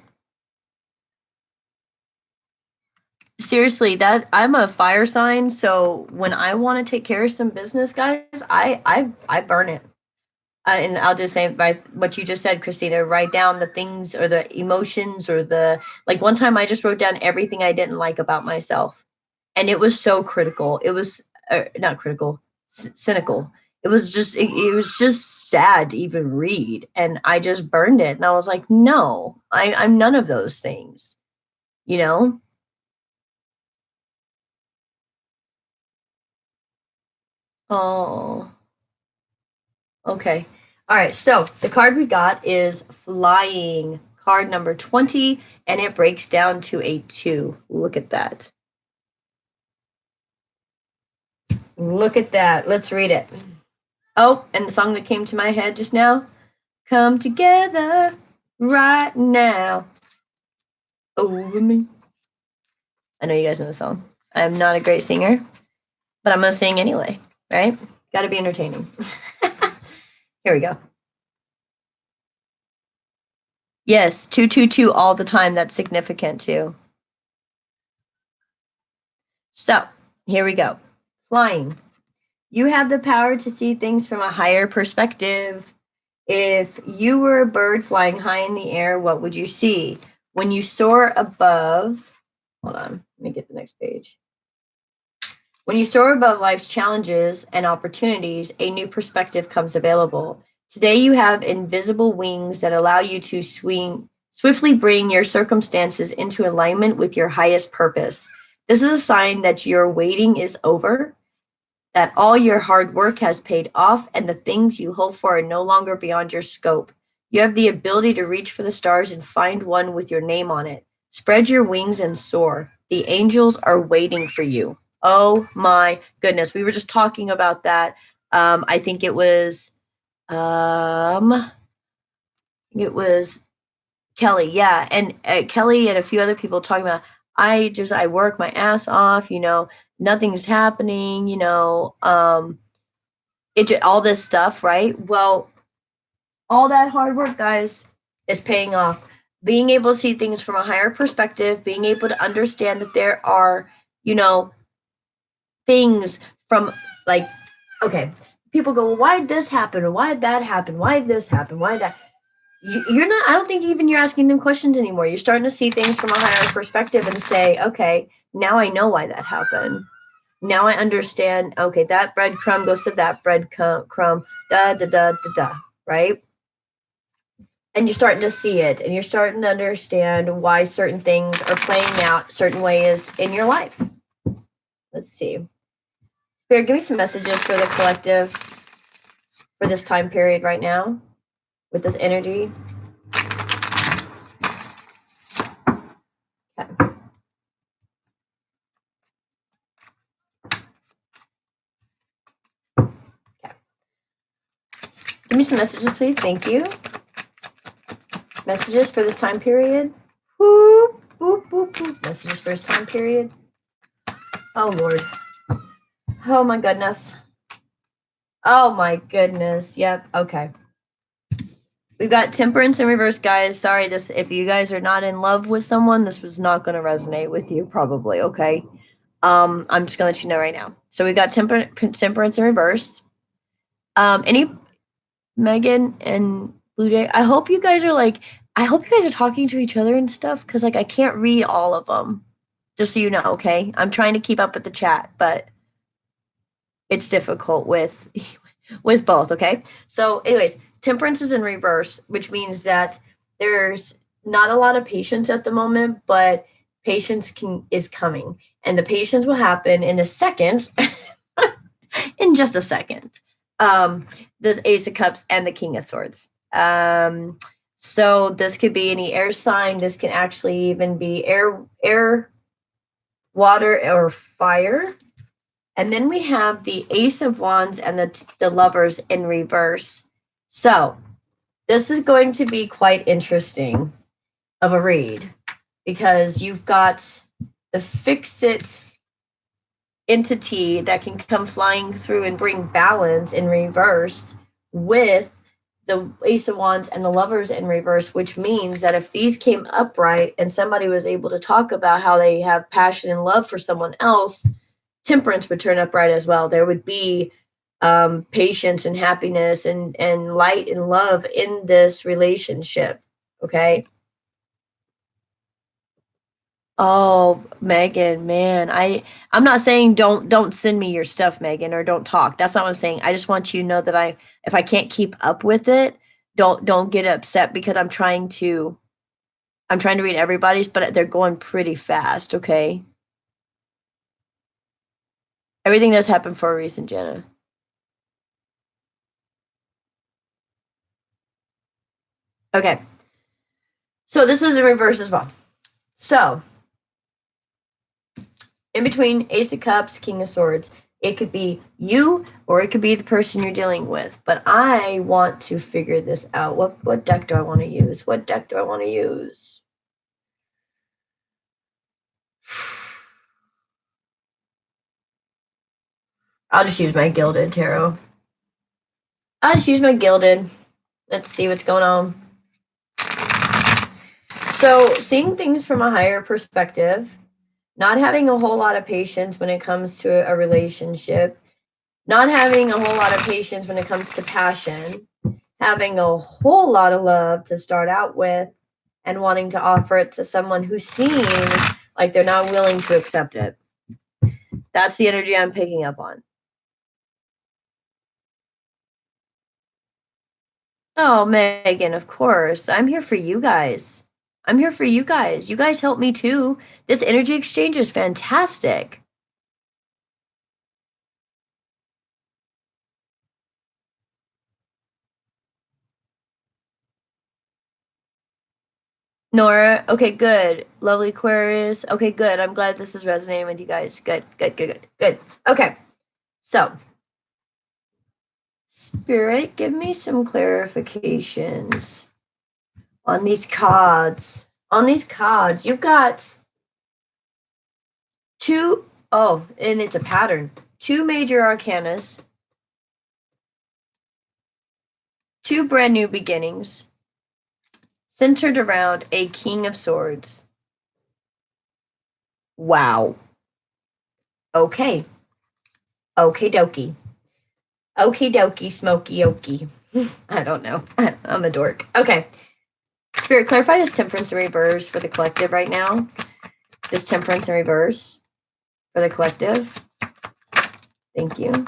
Seriously, that I'm a fire sign, so when I want to take care of some business, guys, I burn it. And I'll just say by what you just said, Christina, write down the things or the emotions or like one time I just wrote down everything I didn't like about myself. And it was so critical. It was not critical, cynical. It was just sad to even read. And I just burned it. And I was like, no, I'm none of those things, you know? Oh, okay. All right. So the card we got is Flying, card number 20, and it breaks down to a 2. Look at that. Look at that. Let's read it. Oh, and the song that came to my head just now, Come Together Right Now Over Me. I know you guys know the song. I'm not a great singer, but I'm going to sing anyway, right? Got to be entertaining. Here we go. Yes, 222 all the time. That's significant too. So, here we go. Flying. You have the power to see things from a higher perspective. If you were a bird flying high in the air, what would you see? When you soar above, hold on, let me get the next page. When you soar above life's challenges and opportunities, a new perspective comes available. Today, you have invisible wings that allow you to swiftly bring your circumstances into alignment with your highest purpose. This is a sign that your waiting is over, that all your hard work has paid off, and the things you hope for are no longer beyond your scope. You have the ability to reach for the stars and find one with your name on it. Spread your wings and soar. The angels are waiting for you. Oh my goodness. We were just talking about that. I think it was Kelly. Yeah. And Kelly and a few other people talking about, I work my ass off, nothing's happening, all this stuff, right? Well, all that hard work, guys, is paying off. Being able to see things from a higher perspective, being able to understand that there are, things from like, okay, people go, well, why did this happen? Or why did that happen? Why did this happen? Why did that? you're not, I don't think even you're asking them questions anymore. You're starting to see things from a higher perspective and say, okay, now I know why that happened. Now I understand, okay, that breadcrumb goes to that breadcrumb, da, da, da, da, da, right? And you're starting to see it, and you're starting to understand why certain things are playing out certain ways in your life. Let's see. Spirit, give me some messages for the collective for this time period right now with this energy. Okay. Okay. Give me some messages, please. Thank you. Messages for this time period. Whoop, whoop, whoop, whoop. Messages for this time period. Oh, Lord. Oh, my goodness. Oh, my goodness. Yep. Okay. We've got temperance in reverse, guys. Sorry, this, if you guys are not in love with someone, this was not going to resonate with you, probably. Okay. I'm just gonna let you know right now. So we got temperance in reverse. Any Megan and Blue Jay, I hope you guys are like, I hope you guys are talking to each other and stuff, because like I can't read all of them. Just so you know, okay? I'm trying to keep up with the chat, but it's difficult with with both, okay? So, anyways, temperance is in reverse, which means that there's not a lot of patience at the moment, but patience is coming, and the patience will happen in a second, in just a second. This Ace of Cups and the King of Swords. So this could be any air sign. This can actually even be air, water, or fire. And then we have the Ace of Wands and the Lovers in reverse. So this is going to be quite interesting of a read, because you've got the Fix-It entity that can come flying through and bring balance in reverse with the Ace of Wands and the Lovers in reverse, which means that if these came upright and somebody was able to talk about how they have passion and love for someone else, temperance would turn upright as well. There would be patience and happiness and light and love in this relationship. Okay. Oh, Megan, man, I'm not saying don't send me your stuff, Megan, or don't talk. That's not what I'm saying. I just want you to know that if I can't keep up with it, don't get upset, because I'm trying to read everybody's, but they're going pretty fast, okay? Everything does happen for a reason, Jenna. Okay. So this is in reverse as well. So in between Ace of Cups, King of Swords, it could be you or it could be the person you're dealing with. But I want to figure this out. What deck do I want to use? What deck do I want to use? I'll just use my Gilded Tarot. I'll just use my Gilded. Let's see what's going on. So seeing things from a higher perspective, not having a whole lot of patience when it comes to a relationship, not having a whole lot of patience when it comes to passion, having a whole lot of love to start out with, and wanting to offer it to someone who seems like they're not willing to accept it. That's the energy I'm picking up on. Oh, Megan, of course. I'm here for you guys. I'm here for you guys. You guys help me too. This energy exchange is fantastic. Nora, okay, good. Lovely Aquarius. Okay, good. I'm glad this is resonating with you guys. Good, good, good, good, good. Okay, so Spirit, give me some clarifications on these cards. On these cards, you've got two, oh, and it's a pattern. Two major arcanas, two brand new beginnings, centered around a King of Swords. Wow. Okay. Okie dokie. Okie dokie, smoky okie. I don't know. I'm a dork. Okay. Spirit, clarify this temperance in reverse for the collective right now. This temperance in reverse for the collective. Thank you.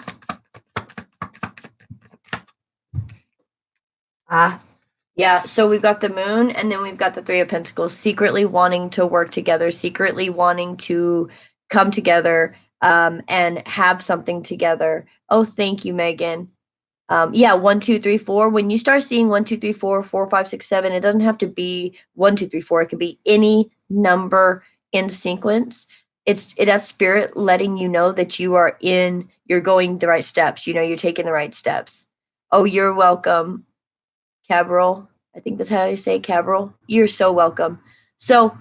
Yeah, so we've got the moon and then we've got the Three of Pentacles, secretly wanting to work together, secretly wanting to come together and have something together. Oh, thank you, Megan. Yeah, 1, 2, 3, 4. When you start seeing 1, 2, 3, 4, 4, 5, 6, 7, it doesn't have to be 1, 2, 3, 4. It could be any number in sequence. It has spirit letting you know that you're going the right steps. You know, you're taking the right steps. Oh, you're welcome, Cabral. I think that's how you say Cabral. You're so welcome. So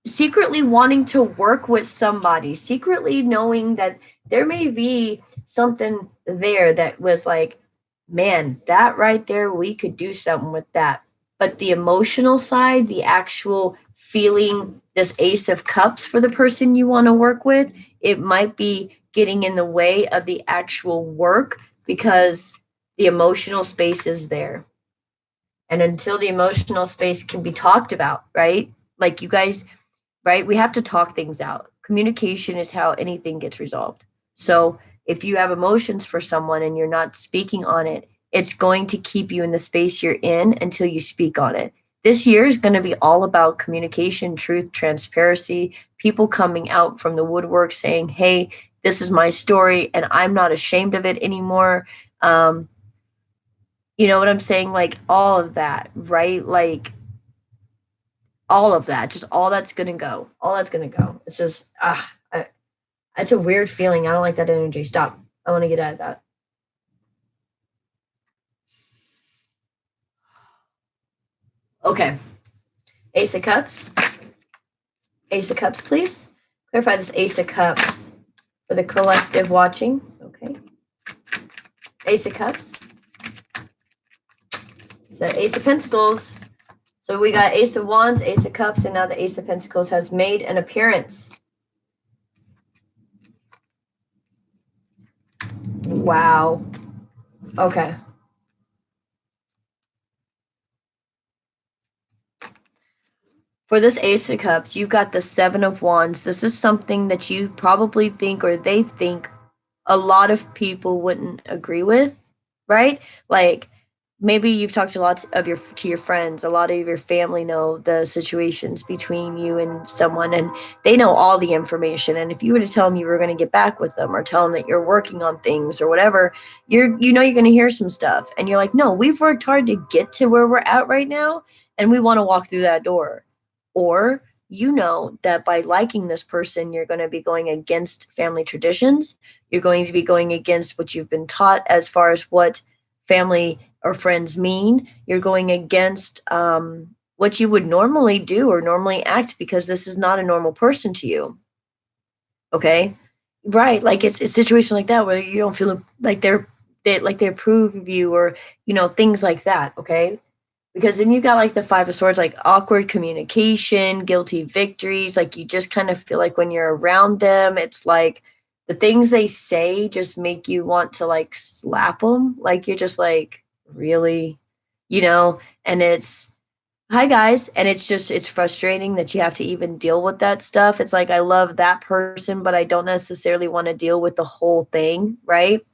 secretly wanting to work with somebody, secretly knowing that there may be something there that was like, man, that right there, we could do something with that. But the emotional side, the actual feeling this Ace of Cups for the person you want to work with, it might be getting in the way of the actual work because the emotional space is there. And until the emotional space can be talked about, right? Like you guys, right? We have to talk things out. Communication is how anything gets resolved. So if you have emotions for someone and you're not speaking on it, it's going to keep you in the space you're in until you speak on it. This year is going to be all about communication, truth, transparency, people coming out from the woodwork saying, hey, this is my story and I'm not ashamed of it anymore. You know what I'm saying? Like all of that, right? Like all of that, just all that's gonna go. All that's gonna go. It's just it's a weird feeling. I don't like that energy. Stop. I want to get out of that. Okay. Ace of Cups. Ace of Cups, please. Clarify this Ace of Cups for the collective watching. Okay. Ace of Cups. So Ace of Pentacles. So we got Ace of Wands, Ace of Cups, and now the Ace of Pentacles has made an appearance. Wow. Okay. For this Ace of Cups, you've got the Seven of Wands. This is something that you probably think or they think a lot of people wouldn't agree with, right? Like maybe you've talked to lots of your friends, a lot of your family know the situations between you and someone and they know all the information, and if you were to tell them you were going to get back with them or tell them that you're working on things or whatever, you're going to hear some stuff and you're like, no, we've worked hard to get to where we're at right now and we want to walk through that door. Or you know that by liking this person, you're going to be going against family traditions. You're going to be going against what you've been taught as far as what family or friends mean. You're going against what you would normally do or normally act because this is not a normal person to you. Okay? Right. Like it's a situation like that where you don't feel like they approve of you or, things like that. Okay? Because then you got like the Five of Swords, like awkward communication, guilty victories. Like you just kind of feel like when you're around them, it's like the things they say just make you want to like slap them. Like you're just like, really, and it's, hi guys. And it's frustrating that you have to even deal with that stuff. It's like, I love that person, but I don't necessarily want to deal with the whole thing. Right.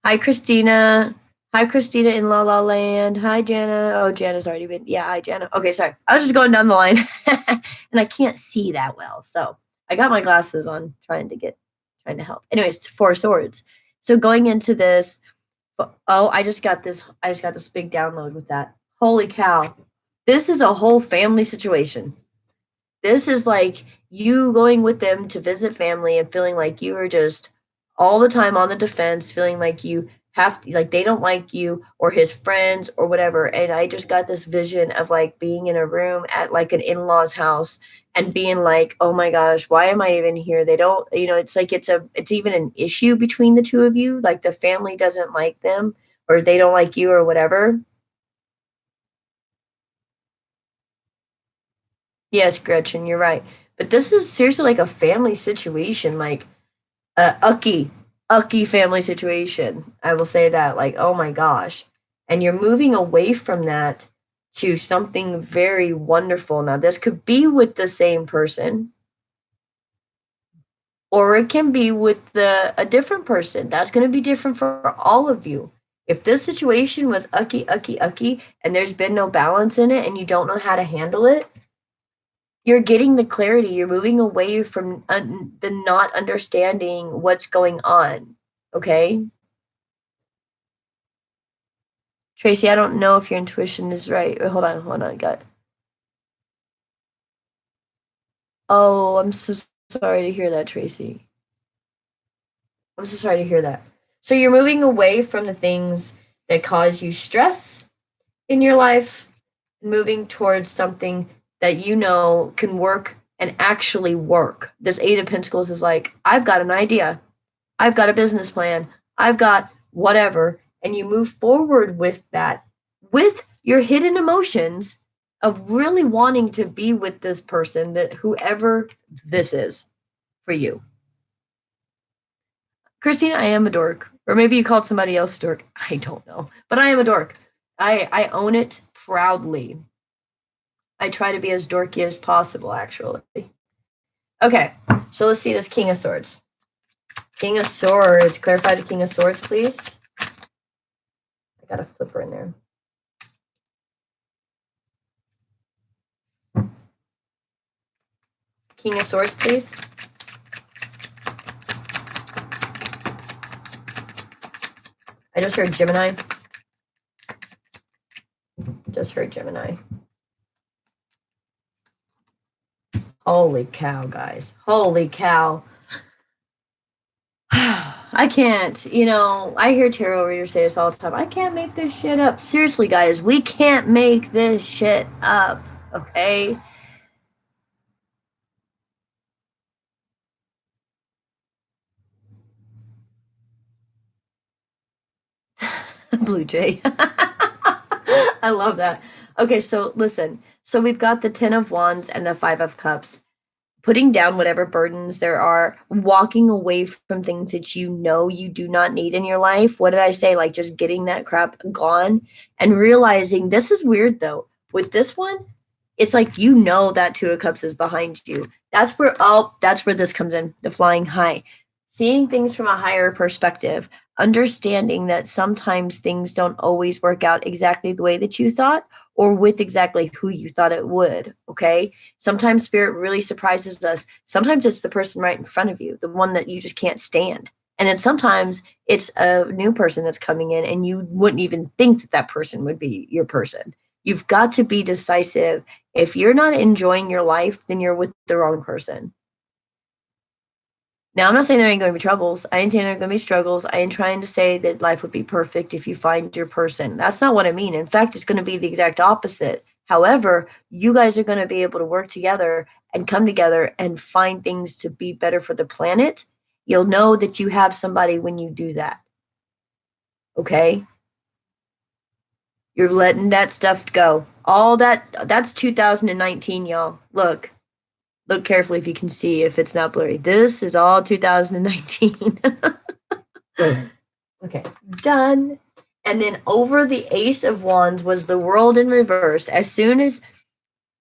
Hi, Christina. Hi, Christina in La La Land. Hi, Jana. Oh, Jana's already been. Yeah, hi, Jana. Okay, sorry. I was just going down the line and I can't see that well. So I got my glasses on trying to help. Anyways, Four Swords. So going into this, I just got this big download with that. Holy cow. This is a whole family situation. This is like you going with them to visit family and feeling like you are just all the time on the defense, feeling like you have to, like they don't like you or his friends or whatever. And I just got this vision of like being in a room at like an in-laws house and being like, oh my gosh, why am I even here? They don't, it's like it's even an issue between the two of you. Like the family doesn't like them or they don't like you or whatever. Yes, Gretchen, you're right. But this is seriously like a family situation, like a ucky family situation. I will say that, like, oh my gosh. And you're moving away from that to something very wonderful. Now, this could be with the same person, or it can be with a different person. That's going to be different for all of you. If this situation was ucky, and there's been no balance in it and you don't know how to handle it, you're getting the clarity. You're moving away from the not understanding what's going on. Okay? Tracy, I don't know if your intuition is right. Hold on, gut. Oh, I'm so sorry to hear that, Tracy. I'm so sorry to hear that. So you're moving away from the things that cause you stress in your life, moving towards something that you know can work and actually work. This Eight of Pentacles is like, I've got an idea. I've got a business plan. I've got whatever. And you move forward with that, with your hidden emotions of really wanting to be with this person, that whoever this is for you. Christina, I am a dork. Or maybe you called somebody else a dork. I don't know. But I am a dork. I own it proudly. I try to be as dorky as possible, actually. Okay, so let's see this King of Swords. King of Swords. Clarify the King of Swords, please. I got a flipper in there. King of Swords, please. I just heard Gemini. Just heard Gemini. Holy cow, guys. Holy cow. I can't, I hear tarot readers say this all the time. I can't make this shit up. Seriously, guys, we can't make this shit up, okay? Blue Jay. I love that. Okay, so listen. So we've got the 10 of Wands and the 5 of Cups. Putting down whatever burdens there are, walking away from things that you know you do not need in your life. What did I say? Like just getting that crap gone and realizing this is weird though. With this one, it's like you know that 2 of Cups is behind you. That's where this comes in, the flying high. Seeing things from a higher perspective, understanding that sometimes things don't always work out exactly the way that you thought or with exactly who you thought it would, okay? Sometimes spirit really surprises us. Sometimes it's the person right in front of you, the one that you just can't stand. And then sometimes it's a new person that's coming in and you wouldn't even think that that person would be your person. You've got to be decisive. If you're not enjoying your life, then you're with the wrong person. Now, I'm not saying there ain't going to be troubles. I ain't saying there are going to be struggles. I ain't trying to say that life would be perfect if you find your person. That's not what I mean. In fact, it's going to be the exact opposite. However, you guys are going to be able to work together and come together and find things to be better for the planet. You'll know that you have somebody when you do that. Okay? You're letting that stuff go. All that's 2019, y'all. Look carefully if you can see, if it's not blurry. This is all 2019. Okay, done. And then over the Ace of Wands was the World in reverse. As soon as,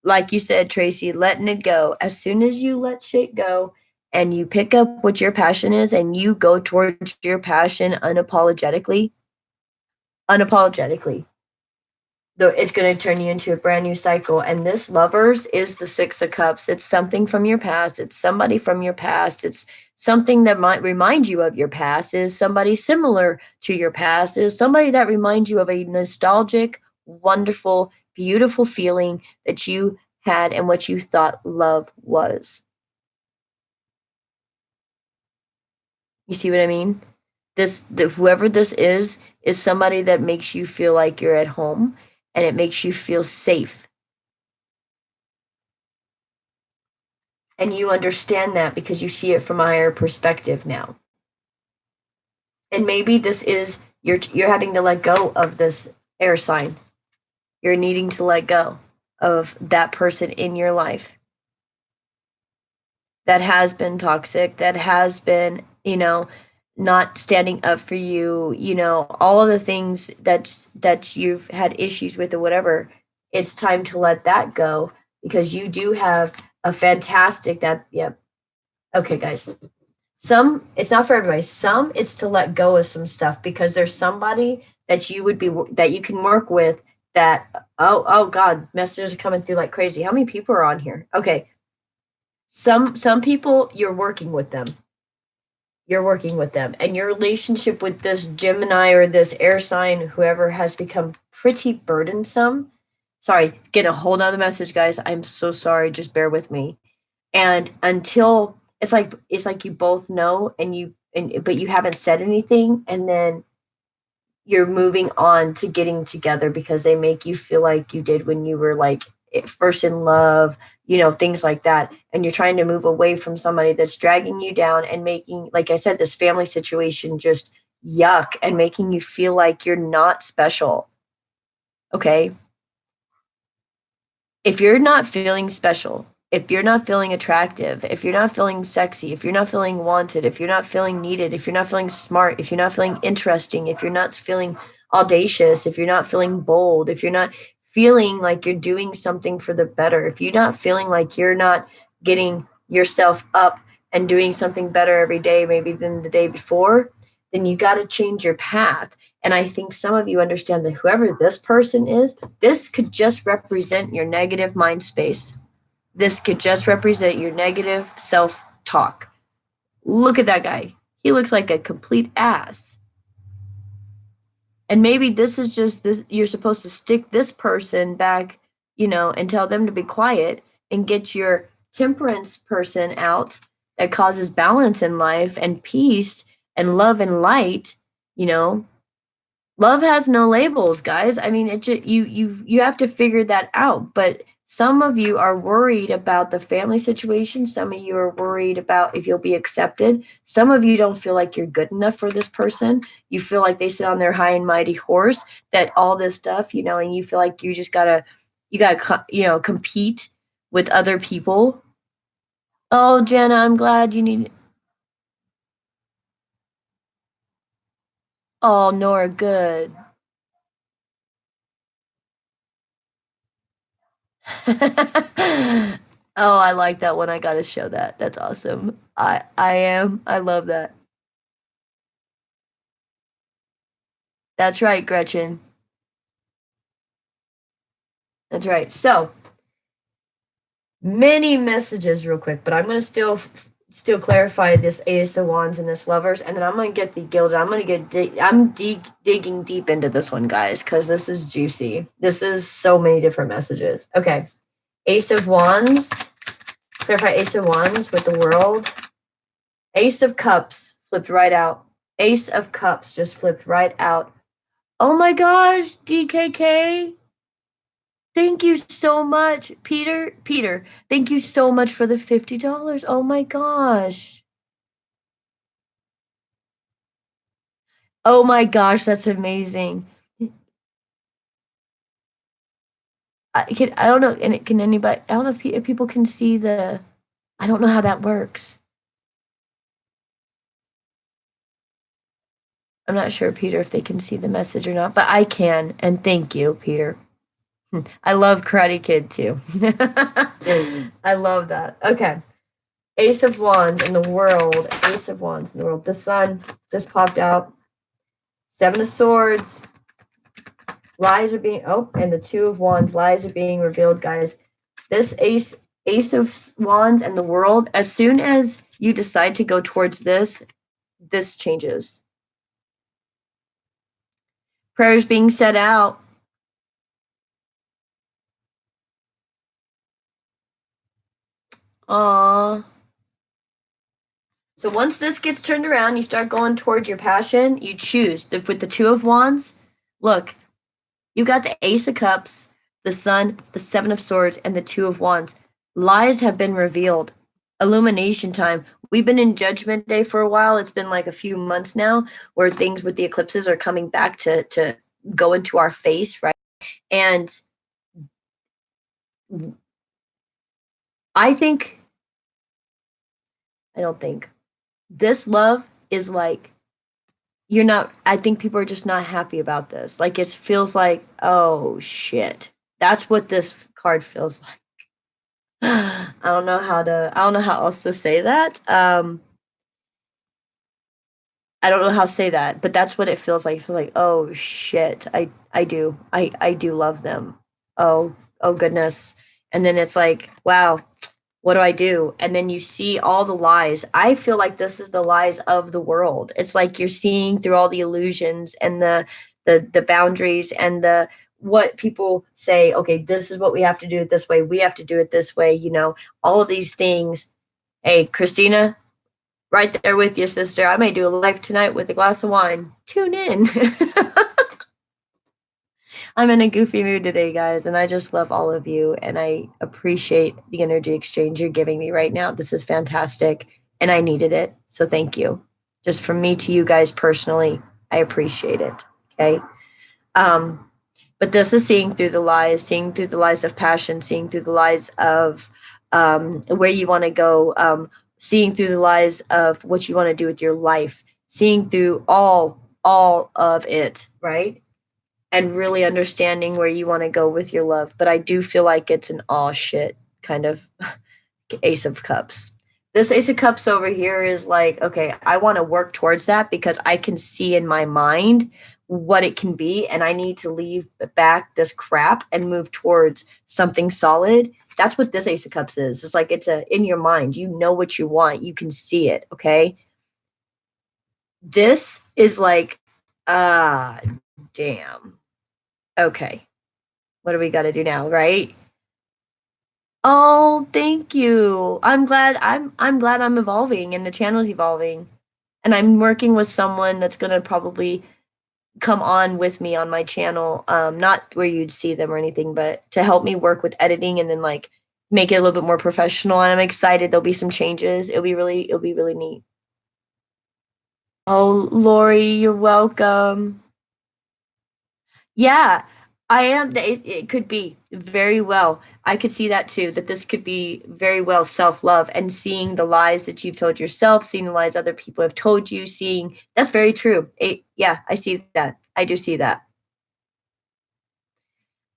like you said, Tracy, letting it go. As soon as you let shit go and you pick up what your passion is and you go towards your passion unapologetically, it's going to turn you into a brand new cycle. And this Lovers is the 6 of Cups. It's something from your past. It's somebody from your past. It's something that might remind you of your past. Is somebody similar to your past. Is somebody that reminds you of a nostalgic, wonderful, beautiful feeling that you had and what you thought love was. You see what I mean? Whoever this is somebody that makes you feel like you're at home and it makes you feel safe. And you understand that because you see it from a higher perspective now. And maybe this is you're having to let go of this air sign. You're needing to let go of that person in your life that has been toxic, that has been, not standing up for you, all of the things that you've had issues with or whatever. it's time to let that go because you do have a fantastic that, yep. Okay, guys. Some, it's not for everybody. Some, it's to let go of some stuff because there's somebody that you would be, that you can work with that, oh God, messages are coming through like crazy. How many people are on here? Okay. Some people, you're working with them. You're working with them. And your relationship with this Gemini or this air sign, whoever, has become pretty burdensome. Sorry, getting a whole nother message, guys. I'm so sorry. Just bear with me. And until it's like you both know and but you haven't said anything, and then you're moving on to getting together because they make you feel like you did when you were like first in love, things like that. And you're trying to move away from somebody that's dragging you down and making, like I said, this family situation just yuck and making you feel like you're not special. Okay. If you're not feeling special, if you're not feeling attractive, if you're not feeling sexy, if you're not feeling wanted, if you're not feeling needed, if you're not feeling smart, if you're not feeling interesting, if you're not feeling audacious, if you're not feeling bold, if you're not feeling like you're doing something for the better, if you're not feeling like you're not getting yourself up and doing something better every day, maybe than the day before, then you got to change your path. And I think some of you understand that whoever this person is, this could just represent your negative mind space. This could just represent your negative self talk. Look at that guy. He looks like a complete ass. And maybe this is just this, you're supposed to stick this person back, and tell them to be quiet and get your temperance person out that causes balance in life and peace and love and light, love has no labels, guys. I mean, it just, you have to figure that out. But some of you are worried about the family situation. Some of you are worried about if you'll be accepted. Some of you don't feel like you're good enough for this person. You feel like they sit on their high and mighty horse, that all this stuff, and you feel like you just gotta, compete with other people. Oh, Jenna, I'm glad you need. Oh, Nora, good. Oh, I like that one. I gotta show that. That's awesome. I love that. That's right, Gretchen. That's right. So many messages real quick, but I'm gonna still clarify this Ace of Wands and this Lovers, and then I'm gonna get the Gilded. I'm gonna digging deep into this one, guys, because this is juicy. This is so many different messages. Okay, Ace of Wands. Clarify Ace of Wands with the World. Ace of Cups flipped right out. Ace of Cups just flipped right out. Oh my gosh, DKK. Thank you so much. Peter, thank you so much for the $50. Oh my gosh. Oh my gosh, that's amazing. I don't know, and can anybody, I don't know if people can see I don't know how that works. I'm not sure, Peter, if they can see the message or not, but I can, and thank you, Peter. I love Karate Kid too. I love that. Okay. Ace of Wands in the World. Ace of Wands in the World. The Sun just popped out. Seven of Swords. Lies are being, and the Two of Wands. Lies are being revealed, guys. This Ace of Wands and the World, as soon as you decide to go towards this changes. Prayers being set out. Aww. So once this gets turned around, you start going towards your passion, you choose. With the Two of Wands, look, you got the Ace of Cups, the Sun, the Seven of Swords, and the Two of Wands. Lies have been revealed. Illumination time. We've been in Judgment Day for a while. It's been like a few months now where things with the eclipses are coming back to go into our face, right? And I don't think this love is like, I think people are just not happy about this. Like it feels like, oh shit, That's what this card feels like. I don't know how else to say that. I don't know how to say that, but that's what it feels like. I feel like, oh shit, I do love them. Oh goodness. And then it's like, wow, what do I do? And then you see all the lies. I feel like this is the lies of the world. It's like you're seeing through all the illusions and the boundaries and the what people say, okay, this is what we have to do it this way. We have to do it this way, you know, all of these things. Hey, Christina, right there with you, sister. I may do a live tonight with a glass of wine. Tune in. I'm in a goofy mood today, guys, and I just love all of you, and I appreciate the energy exchange you're giving me right now. This is fantastic, and I needed it. So thank you. Just from me to you guys personally, I appreciate it. Okay. Um, but this is seeing through the lies of passion, seeing through the lies of where you want to go, seeing through the lies of what you want to do with your life, seeing through all of it, right? And really understanding where you want to go with your love. But I do feel like it's an all shit kind of Ace of Cups. This Ace of Cups over here is like, okay, I want to work towards that because I can see in my mind what it can be, and I need to leave back this crap and move towards something solid. That's what this Ace of Cups is. It's like it's a in your mind. You know what you want. You can see it. Okay. This is like, ah, damn. Okay. What do we got to do now, right? Oh, thank you. I'm glad I'm evolving and the channel's evolving. And I'm working with someone that's gonna probably come on with me on my channel. Not where you'd see them or anything, but to help me work with editing and then like make it a little bit more professional. And I'm excited there'll be some changes. It'll be really neat. Oh, Lori, you're welcome. Yeah, I am. It could be very well. I could see that too, that this could be very well self love and seeing the lies that you've told yourself, seeing the lies other people have told you, seeing that's very true. Yeah, I see that. I do see that.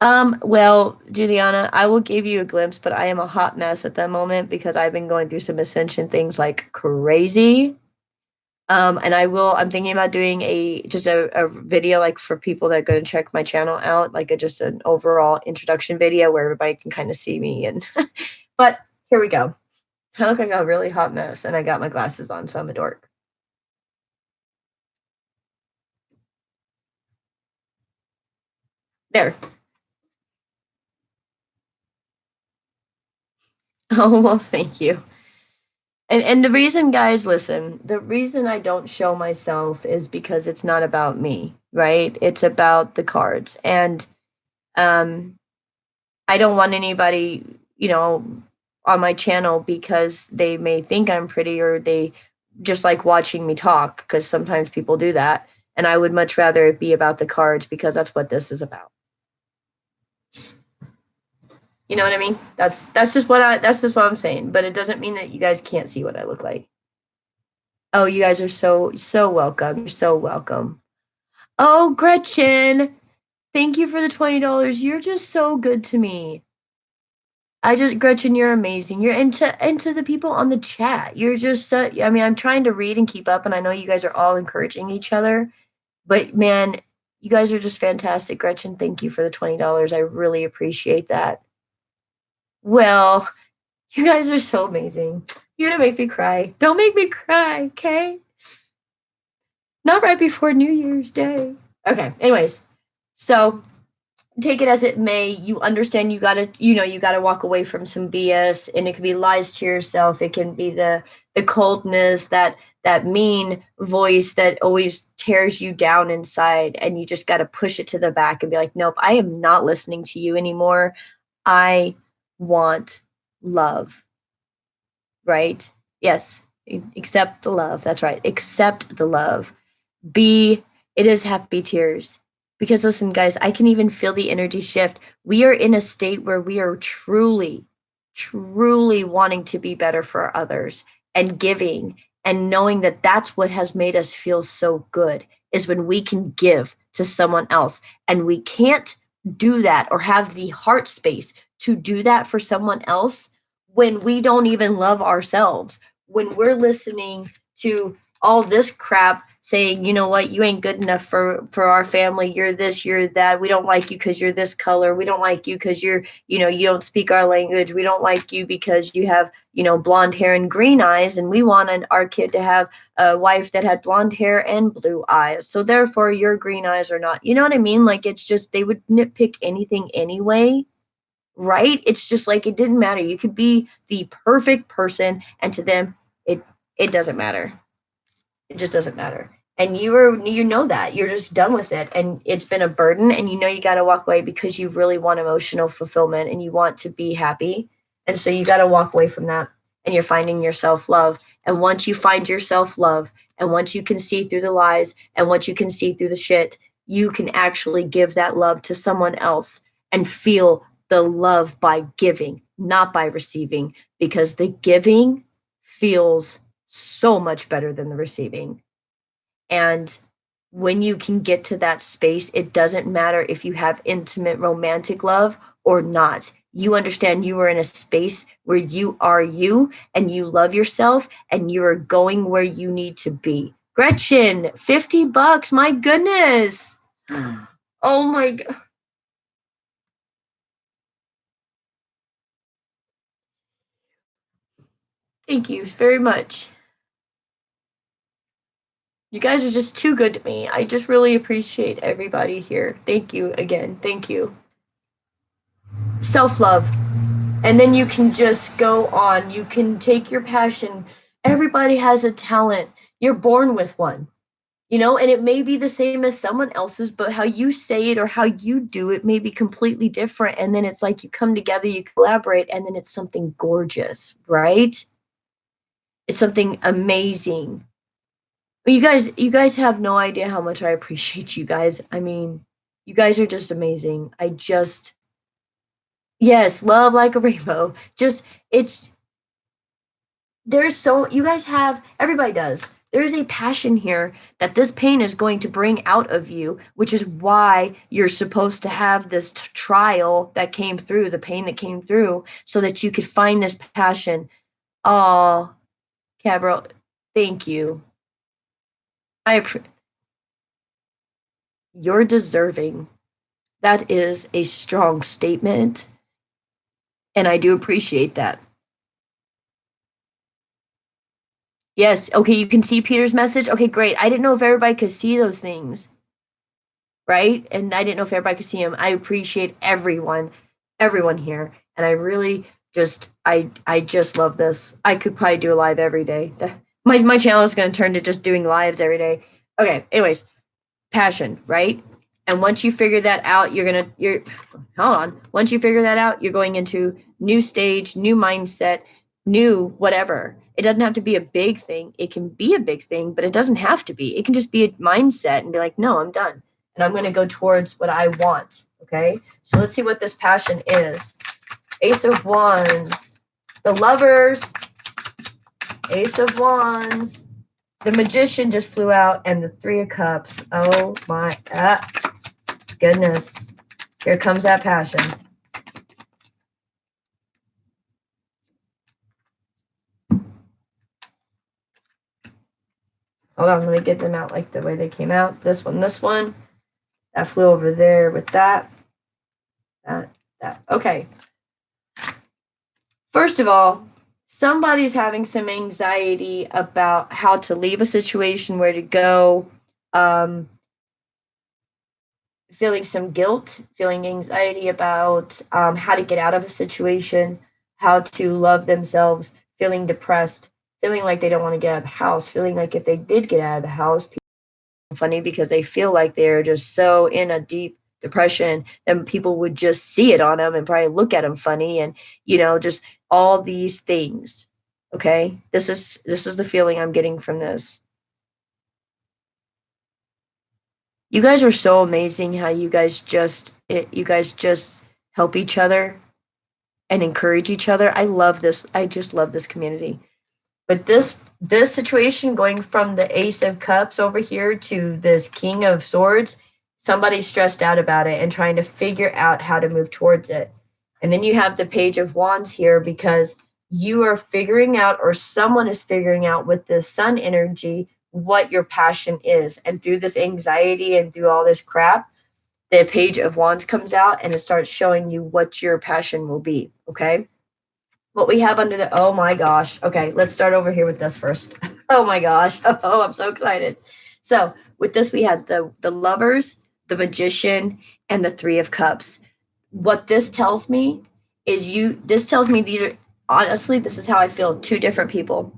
Well, Juliana, I will give you a glimpse, but I am a hot mess at the moment because I've been going through some ascension things like crazy. And I'm thinking about doing a video like for people that are going to check my channel out, like just an overall introduction video where everybody can kind of see me. And but here we go. I look like a really hot mess, and I got my glasses on, so I'm a dork. There. Oh well, thank you. And the reason, guys, listen, the reason I don't show myself is because it's not about me, right? It's about the cards, and um, I don't want anybody, you know, on my channel because they may think I'm pretty or they just like watching me talk because sometimes people do that. And I would much rather it be about the cards because that's what this is about. You know what I mean? That's just what I'm saying. But it doesn't mean that you guys can't see what I look like. Oh, you guys are so welcome. You're so welcome. Oh, Gretchen, thank you for the $20. You're just so good to me. Gretchen, you're amazing. You're into the people on the chat. You're just I mean, I'm trying to read and keep up, and I know you guys are all encouraging each other. But man, you guys are just fantastic. Gretchen, thank you for the $20. I really appreciate that. Well, you guys are so amazing. You're gonna make me cry. Don't make me cry, okay? Not right before New Year's Day. Okay, anyways. So take it as it may. You understand you gotta walk away from some BS, and it can be lies to yourself. It can be the coldness, that mean voice that always tears you down inside, and you just gotta push it to the back and be like, nope, I am not listening to you anymore. I want love. Right? Yes. Accept the love. That's right. Accept the love. It is happy tears. Because listen, guys, I can even feel the energy shift. We are in a state where we are truly wanting to be better for others and giving and knowing that that's what has made us feel so good is when we can give to someone else. And we can't do that or have the heart space to do that for someone else when we don't even love ourselves, when we're listening to all this crap saying, you know what, you ain't good enough for our family, you're this, you're that, we don't like you because you're this color, we don't like you because you're, you know, you don't speak our language, we don't like you because you have, you know, blonde hair and green eyes, and we want our kid to have a wife that had blonde hair and blue eyes, so therefore your green eyes are not, you know what I mean? Like, it's just they would nitpick anything anyway, right? It's just like it didn't matter. You could be the perfect person, and to them, it doesn't matter. It just doesn't matter. And you know that you're just done with it, and it's been a burden, and you know you got to walk away because you really want emotional fulfillment and you want to be happy, and so you got to walk away from that, and you're finding your self love. And once you find your self love, and once you can see through the lies, and once you can see through the shit, you can actually give that love to someone else and feel the love by giving, not by receiving, because the giving feels so much better than the receiving. And when you can get to that space, it doesn't matter if you have intimate romantic love or not. You understand you are in a space where you are you and you love yourself and you are going where you need to be. Gretchen, $50. My goodness. Oh my God. Thank you very much. You guys are just too good to me. I just really appreciate everybody here. Thank you again. Thank you. Self love. And then you can just go on. You can take your passion. Everybody has a talent. You're born with one, you know, and it may be the same as someone else's, but how you say it or how you do it may be completely different. And then it's like you come together, you collaborate, and then it's something gorgeous, right? It's something amazing. But you guys have no idea how much I appreciate you guys. I mean, you guys are just amazing. I just, yes, love like a rainbow. Just, it's, there's so, you guys have, everybody does. There's a passion here that this pain is going to bring out of you, which is why you're supposed to have this trial that came through, the pain that came through, so that you could find this passion. Oh, Cabral, thank you. You're deserving. That is a strong statement, and I do appreciate that. Yes, okay, you can see Peter's message? Okay, great. I didn't know if everybody could see those things, right? And I didn't know if everybody could see them. I appreciate everyone here, and I really just I just love this. I could probably do a live every day. My channel is going to turn to just doing lives every day. Okay, anyways, passion, right? And once you figure that out, you're hold on. Once you figure that out, you're going into new stage, new mindset, new whatever. It doesn't have to be a big thing. It can be a big thing, but it doesn't have to be. It can just be a mindset and be like, no, I'm done. And I'm going to go towards what I want. Okay. So let's see what this passion is. Ace of Wands, the Lovers, Ace of Wands, the Magician just flew out, and the Three of Cups. Oh my goodness. Here comes that passion. Hold on, let me get them out like the way they came out. This one. That flew over there with that. That. Okay. First of all, somebody's having some anxiety about how to leave a situation, where to go, feeling some guilt, feeling anxiety about how to get out of a situation, how to love themselves, feeling depressed, feeling like they don't want to get out of the house, feeling like if they did get out of the house, people are funny because they feel like they're just so in a deep depression, and people would just see it on them and probably look at them funny, and just all these things. Okay, this is the feeling I'm getting from this. You guys are so amazing how you guys just help each other and encourage each other. I love this. I just love this community. But this situation, going from the Ace of Cups over here to this King of Swords, somebody's stressed out about it and trying to figure out how to move towards it. And then you have the Page of Wands here because you are figuring out, or someone is figuring out with the sun energy, what your passion is. And through this anxiety and through all this crap, the Page of Wands comes out and it starts showing you what your passion will be. Okay. What we have under the, oh my gosh. Okay. Let's start over here with this first. Oh my gosh. Oh, I'm so excited. So with this, we had the Lovers, the Magician, and the Three of Cups. What this tells me is this tells me these are, honestly, this is how I feel, two different people.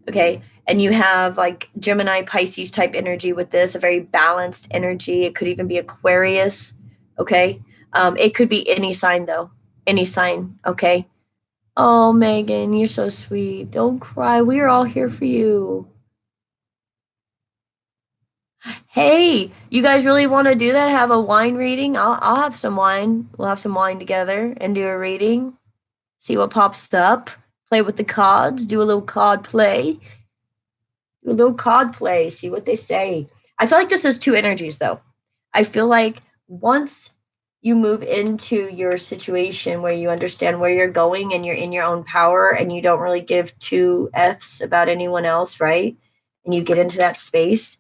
Okay. And you have like Gemini, Pisces type energy with this, a very balanced energy. It could even be Aquarius. Okay. It could be any sign though, any sign. Okay. Oh, Megan, you're so sweet. Don't cry. We are all here for you. Hey, you guys really want to do that? Have a wine reading? I'll have some wine. We'll have some wine together and do a reading. See what pops up. Play with the cards. Do a little card play. Do a little card play. See what they say. I feel like this is two energies though. I feel like once you move into your situation where you understand where you're going and you're in your own power and you don't really give two F's about anyone else, right? And you get into that space,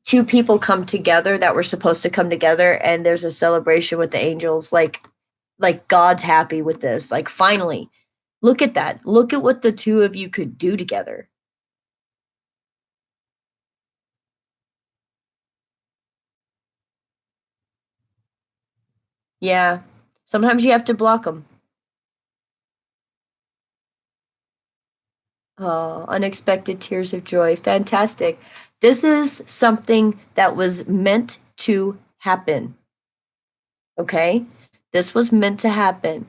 two people come together that were supposed to come together and there's a celebration with the angels, like God's happy with this. Like finally, look at that. Look at what the two of you could do together. Yeah. Sometimes you have to block them. Oh, unexpected tears of joy. Fantastic. This is something that was meant to happen. Okay? This was meant to happen.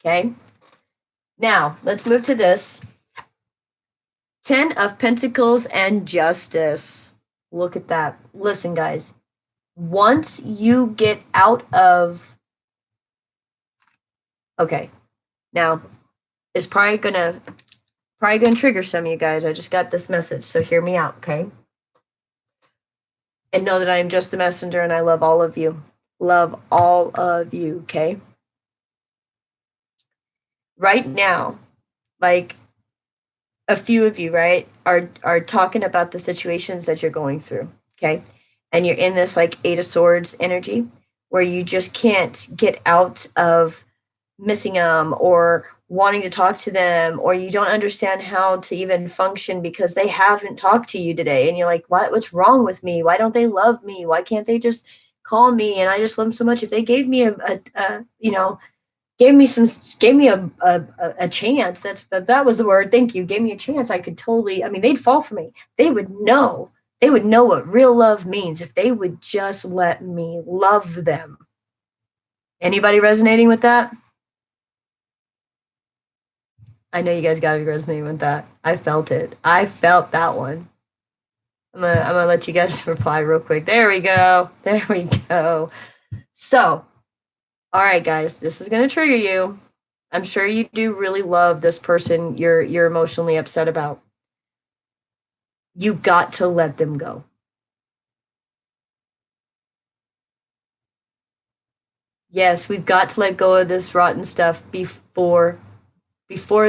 Okay? Now, let's move to this. 10 of Pentacles and Justice. Look at that. Listen, guys. Once you get out of. Okay. Now, it's probably gonna trigger some of you guys. I just got this message, so hear me out, okay? And know that I am just the messenger and I love all of you. Love all of you, okay? Right now, like a few of you, right, are talking about the situations that you're going through, okay? And you're in this like Eight of Swords energy where you just can't get out of missing them or wanting to talk to them, or you don't understand how to even function because they haven't talked to you today and you're like, what's wrong with me? Why don't they love me? Why can't they just call me? And I just love them so much. If they gave me a you know, gave me a chance, that was the word, thank you, gave me a chance, I could totally, I mean, they'd fall for me. They would know what real love means if they would just let me love them. Anybody resonating with that? I know you guys gotta be resonating with that. I felt it. I felt that one. I'm gonna let you guys reply real quick. There we go. There we go. So, all right, guys, this is gonna trigger you. I'm sure you do really love this person you're emotionally upset about. You got to let them go. Yes, we've got to let go of this rotten stuff before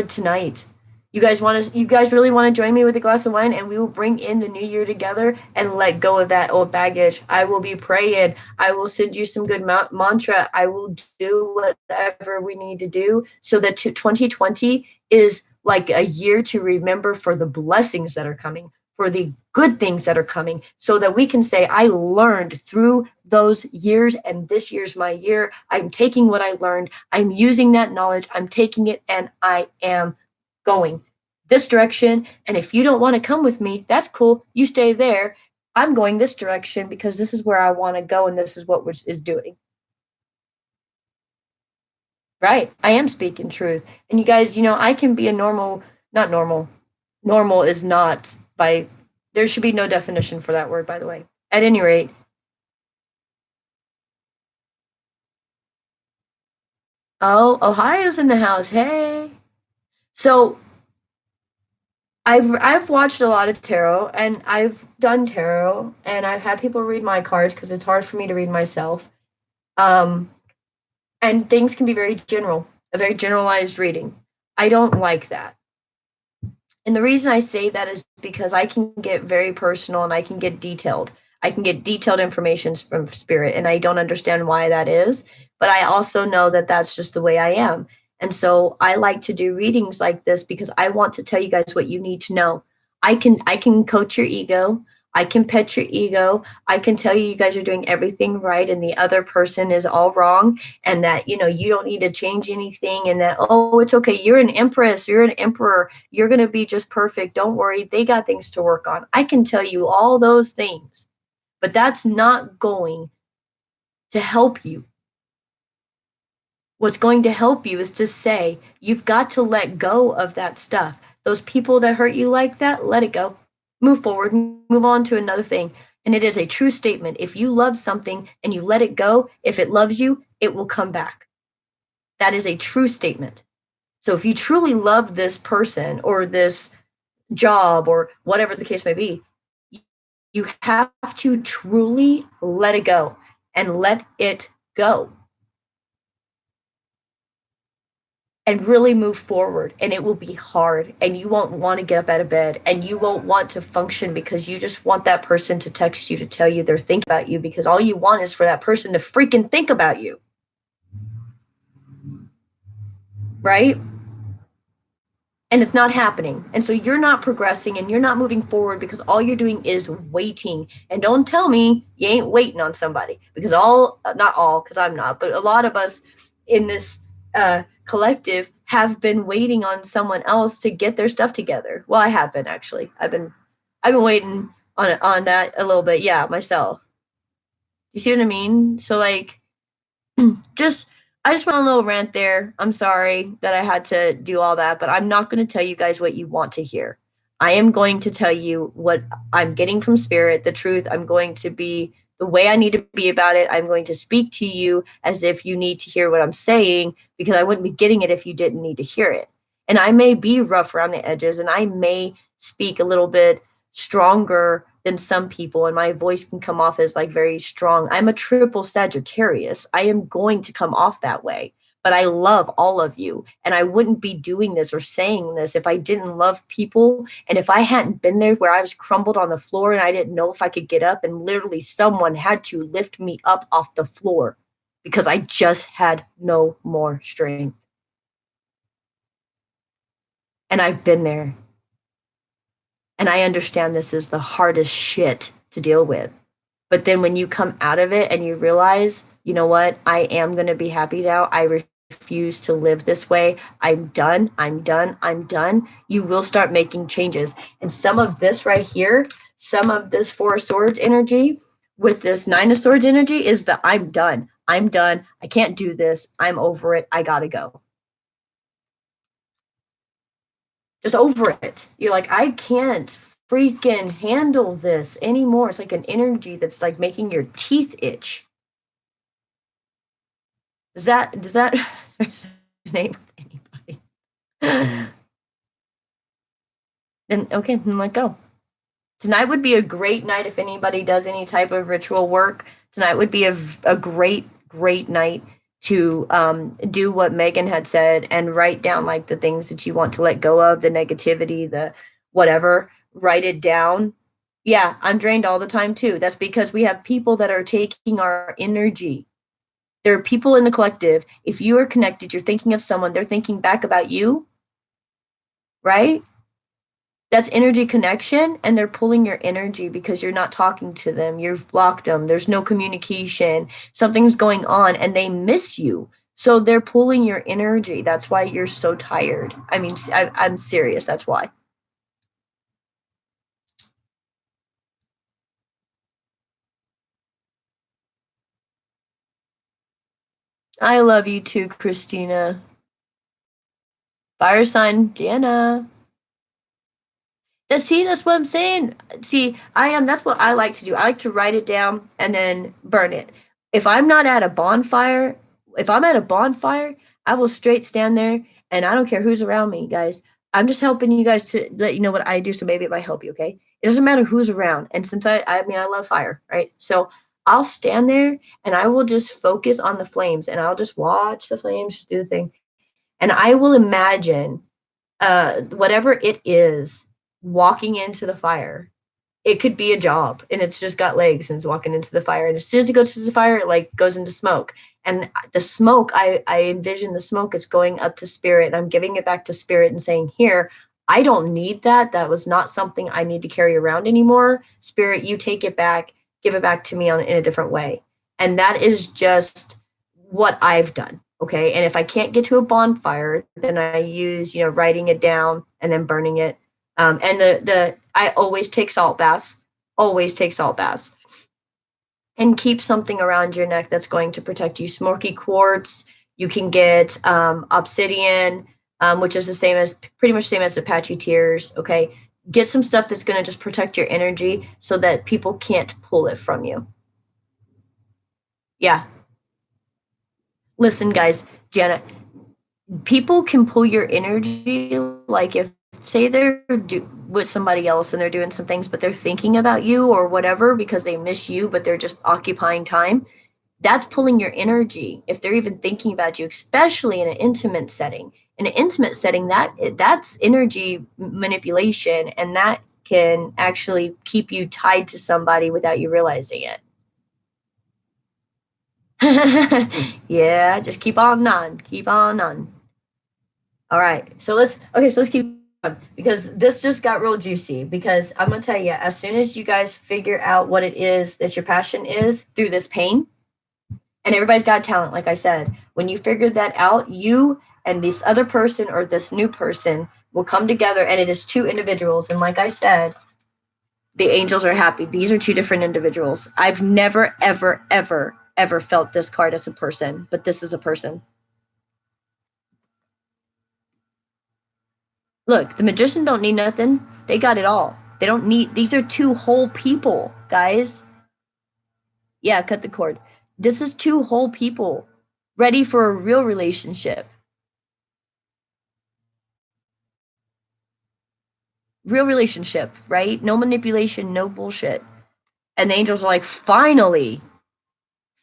tonight. You guys really want to join me with a glass of wine and we will bring in the new year together and let go of that old baggage. I will be praying. I will send you some good mantra. I will do whatever we need to do so that 2020 is like a year to remember for the blessings that are coming, for the good things that are coming, so that we can say, I learned through those years and this year's my year. I'm taking what I learned. I'm using that knowledge. I'm taking it and I am going this direction. And if you don't want to come with me, that's cool. You stay there. I'm going this direction because this is where I want to go and this is what is doing. Right. I am speaking truth. And you guys, I can be a not normal. Normal is not by, there should be no definition for that word, by the way. At any rate, oh, Ohio's in the house. Hey. So I've watched a lot of tarot, and I've done tarot, and I've had people read my cards because it's hard for me to read myself. Um, and things can be very general, a very generalized reading. I don't like that. And the reason I say that is because I can get very personal and I can get detailed. I can get detailed information from spirit, and I don't understand why that is. But I also know that that's just the way I am. And so I like to do readings like this because I want to tell you guys what you need to know. I can coach your ego. I can pet your ego. I can tell you guys are doing everything right and the other person is all wrong, and that you don't need to change anything, and that, oh, it's okay, you're an empress, you're an emperor, you're going to be just perfect, don't worry, they got things to work on. I can tell you all those things, but that's not going to help you. What's going to help you is to say, you've got to let go of that stuff. Those people that hurt you like that, let it go. Move forward, move on to another thing. And it is a true statement. If you love something and you let it go, if it loves you, it will come back. That is a true statement. So if you truly love this person or this job or whatever the case may be, you have to truly let it go and let it go. And really move forward, and it will be hard, and you won't want to get up out of bed, and you won't want to function because you just want that person to text you to tell you they're thinking about you, because all you want is for that person to freaking think about you, right? And it's not happening, and so you're not progressing and you're not moving forward because all you're doing is waiting. And don't tell me you ain't waiting on somebody, because not all, because I'm not, but a lot of us in this collective have been waiting on someone else to get their stuff together. Well, I have been, actually. I've been waiting on that a little bit, yeah, myself. You see what I mean? So like, just I just went on a little rant there. I'm sorry that I had to do all that, but I'm not going to tell you guys what you want to hear. I am going to tell you what I'm getting from spirit, the truth. I'm going to be the way I need to be about it. I'm going to speak to you as if you need to hear what I'm saying, because I wouldn't be getting it if you didn't need to hear it. And I may be rough around the edges, and I may speak a little bit stronger than some people, and my voice can come off as like very strong. I'm a triple Sagittarius. I am going to come off that way, but I love all of you, and I wouldn't be doing this or saying this if I didn't love people, and if I hadn't been there where I was crumbled on the floor and I didn't know if I could get up, and literally someone had to lift me up off the floor because I just had no more strength. And I've been there. And I understand this is the hardest shit to deal with. But then when you come out of it and you realize, you know what, I am going to be happy now. I refuse to live this way. I'm done. I'm done. I'm done. You will start making changes. And some of this right here, some of this Four of Swords energy with this Nine of Swords energy is the I'm done. I'm done. I can't do this. I'm over it. I got to go. Just over it. You're like, I can't freaking handle this anymore. It's like an energy that's like making your teeth itch. Does that resonate with anybody? Then okay, then let go. Tonight would be a great night if anybody does any type of ritual work. Tonight would be a great night to do what Megan had said and write down like the things that you want to let go of, the negativity, the whatever. Write it down. Yeah, I'm drained all the time too. That's because we have people that are taking our energy. There are people in the collective. If you are connected, you're thinking of someone, they're thinking back about you, right? That's energy connection, and they're pulling your energy because you're not talking to them. You've blocked them. There's no communication. Something's going on and they miss you. So they're pulling your energy. That's why you're so tired. I mean, I'm serious. That's why. I love you too, Christina. Fire sign, Jana. See, that's what I'm saying. See, that's what I like to do. I like to write it down and then burn it. If I'm not at a bonfire, if I'm at a bonfire, I will straight stand there, and I don't care who's around me, guys. I'm just helping you guys to let you know what I do, so maybe it might help you, okay? It doesn't matter who's around. And since I mean, I love fire, right? So I'll stand there and I will just focus on the flames and I'll just watch the flames just do the thing. And I will imagine whatever it is walking into the fire. It could be a job and it's just got legs and it's walking into the fire. And as soon as it goes to the fire, it like goes into smoke. And the smoke, I envision the smoke is going up to spirit and I'm giving it back to spirit and saying, here, I don't need that. That was not something I need to carry around anymore. Spirit, you take it back, give it back to me in a different way. And that is just what I've done. Okay. And if I can't get to a bonfire, then I use, writing it down and then burning it. And I always take salt baths, and keep something around your neck that's going to protect you. Smoky quartz, you can get obsidian, which is pretty much same as Apache tears. Okay. Get some stuff that's going to just protect your energy so that people can't pull it from you. Yeah. Listen, guys, Janet, people can pull your energy. Like if say they're with somebody else and they're doing some things, but they're thinking about you or whatever because they miss you, but they're just occupying time. That's pulling your energy. If they're even thinking about you, especially in an intimate setting. In an intimate setting, that's energy manipulation, and that can actually keep you tied to somebody without you realizing it. Yeah, just keep on on. All right, so let's keep on because this just got real juicy. Because I'm gonna tell you, as soon as you guys figure out what it is that your passion is through this pain, and everybody's got talent, like I said, when you figure that out, you and this other person or this new person will come together, and it is two individuals. And like I said, the angels are happy. These are two different individuals. I've never, ever, ever, ever felt this card as a person, but this is a person. Look, the magician don't need nothing. They got it all. They don't need, these are two whole people, guys. Yeah, cut the cord. This is two whole people ready for a real relationship. Real relationship, right? No manipulation, no bullshit. And the angels are like, finally,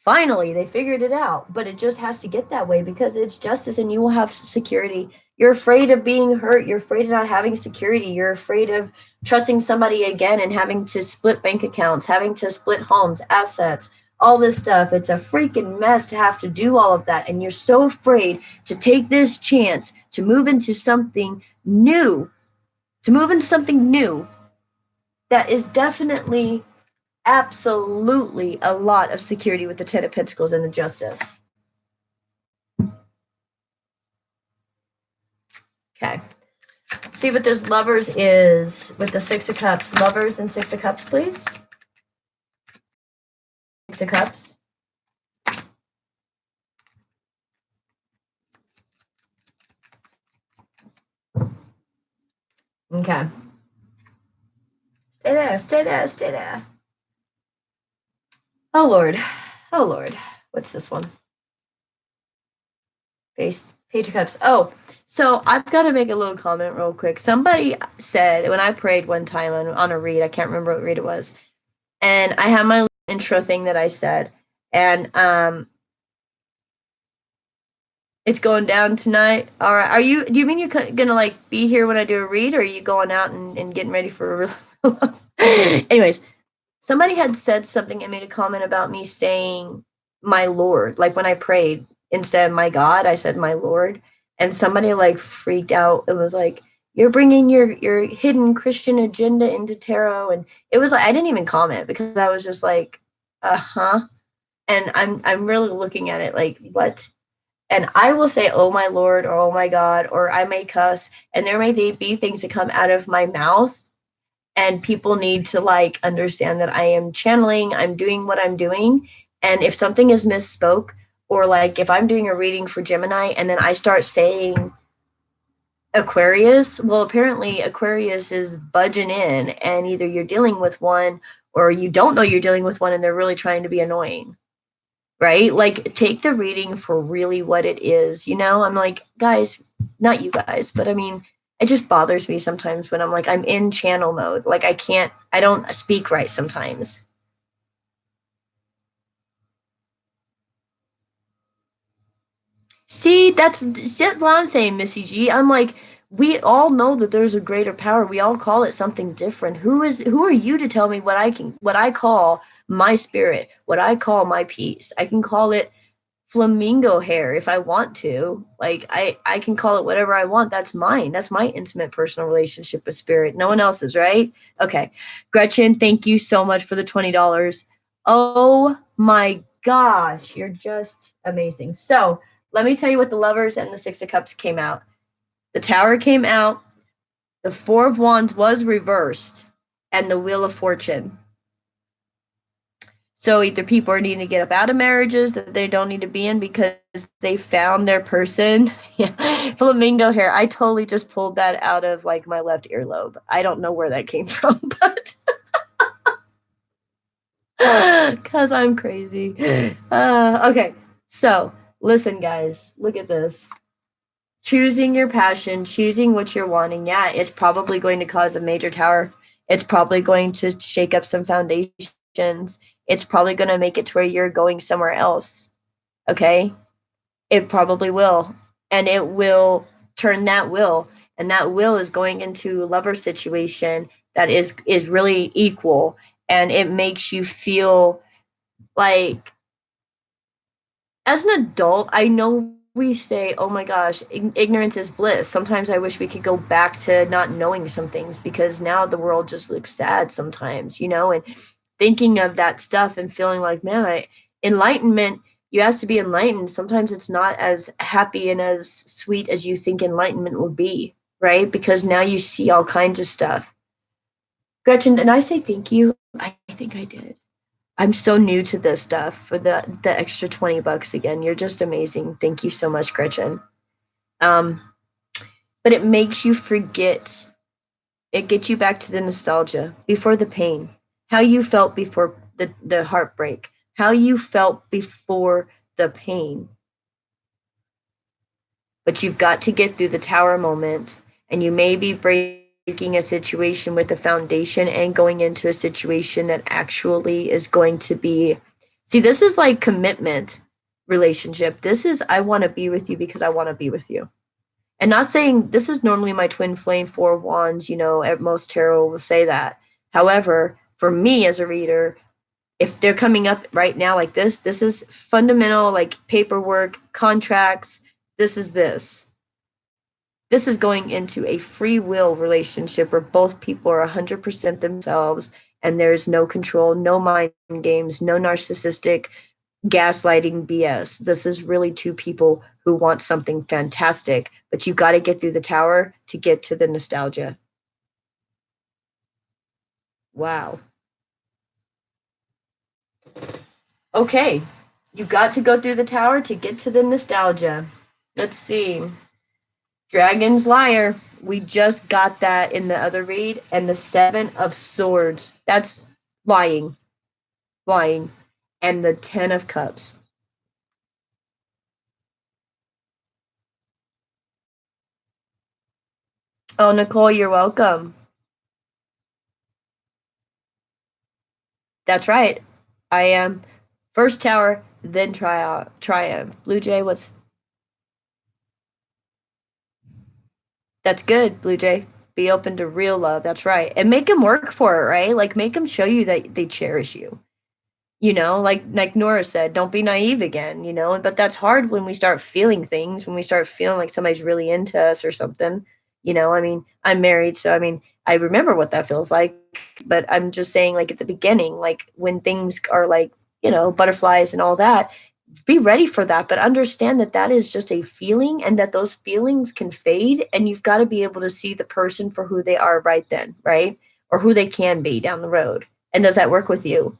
they figured it out. But it just has to get that way because it's justice and you will have security. You're afraid of being hurt. You're afraid of not having security. You're afraid of trusting somebody again and having to split bank accounts, having to split homes, assets, all this stuff. It's a freaking mess to have to do all of that. And you're so afraid to take this chance to move into something new, that is definitely, absolutely a lot of security with the Ten of Pentacles and the Justice. Okay. See what this Lovers is with the Six of Cups. Lovers and Six of Cups, please. Six of Cups. Okay. Stay there. Oh, Lord. What's this one? Page of Cups. Oh, so I've got to make a little comment real quick. Somebody said when I prayed one time on a read, I can't remember what read it was, and I have my intro thing that I said, and it's going down tonight. All right. Do you mean you're gonna like be here when I do a read, or are you going out and getting ready for a real? Anyways, somebody had said something and made a comment about me saying my Lord, like when I prayed instead of my God, I said my Lord, and somebody like freaked out. It was like, you're bringing your hidden Christian agenda into tarot, and it was like I didn't even comment because I was just like, and I'm really looking at it like, what? And I will say, oh my Lord, or oh my God, or I may cuss, and there may be things that come out of my mouth, and people need to like understand that I am channeling, I'm doing what I'm doing. And if something is misspoke, or like if I'm doing a reading for Gemini and then I start saying Aquarius, well, apparently Aquarius is budging in, and either you're dealing with one or you don't know you're dealing with one and they're really trying to be annoying. Right? Like, take the reading for really what it is. I'm like, guys, not you guys, but I mean, it just bothers me sometimes when I'm like, I'm in channel mode. Like I don't speak right sometimes. See, that's what I'm saying, Missy G. I'm like, we all know that there's a greater power. We all call it something different. Who are you to tell me what I call my spirit, what I call my peace? I can call it flamingo hair if I want to. Like I can call it whatever I want. That's mine. That's my intimate personal relationship with spirit. No one else's, right? Okay. Gretchen, thank you so much for the $20. Oh my gosh, you're just amazing. So, let me tell you what the Lovers and the Six of Cups came out. The Tower came out, the Four of Wands was reversed, and the Wheel of Fortune. So either people are needing to get up out of marriages that they don't need to be in because they found their person. Yeah. Flamingo hair. I totally just pulled that out of like my left earlobe. I don't know where that came from, but because I'm crazy. Okay. So listen, guys, look at this. Choosing your passion, choosing what you're wanting. Yeah, it's probably going to cause a major tower. It's probably going to shake up some foundations. It's probably going to make it to where you're going somewhere else. Okay? It probably will. And it will turn that will. And that will is going into a lover situation that is really equal. And it makes you feel like, as an adult, I know we say, oh my gosh, ignorance is bliss. Sometimes I wish we could go back to not knowing some things because now the world just looks sad sometimes, you know, and thinking of that stuff and feeling like, man, enlightenment, you ask to be enlightened. Sometimes it's not as happy and as sweet as you think enlightenment would be, right? Because now you see all kinds of stuff. Gretchen, did I say thank you? I think I did. I'm so new to this stuff for the extra $20 again. You're just amazing. Thank you so much, Gretchen. Um, but it makes you forget. It gets you back to the nostalgia before the pain, how you felt before the heartbreak, how you felt before the pain. But you've got to get through the tower moment, and you may be breaking a situation with a foundation and going into a situation that actually is going to be, see, this is like commitment relationship. This is, I want to be with you because I want to be with you. And not saying this is normally my twin flame, Four of Wands, you know, at most tarot will say that. However, for me as a reader, if they're coming up right now like this is fundamental, like paperwork, contracts. This is this. This is going into a free will relationship where both people are 100% themselves and there's no control, no mind games, no narcissistic gaslighting BS. This is really two people who want something fantastic, but you've got to get through the tower to get to the nostalgia. Wow. Okay. You got to go through the tower to get to the nostalgia. Let's see. Dragon's Lyre. We just got that in the other read. And the Seven of Swords. That's lying. Lying. And the Ten of Cups. Oh, Nicole, you're welcome. That's right. I am first tower, then triumph. Blue Jay, what's that's good, Blue Jay. Be open to real love. That's right. And make them work for it, right? Like make them show you that they cherish you. You know, like Nora said, don't be naive again, you know, but that's hard when we start feeling things, when we start feeling like somebody's really into us or something. You know, I mean, I'm married, so I mean, I remember what that feels like, but I'm just saying like at the beginning, like when things are like, you know, butterflies and all that, be ready for that, but understand that that is just a feeling and that those feelings can fade and you've got to be able to see the person for who they are right then, right? Or who they can be down the road. And does that work with you?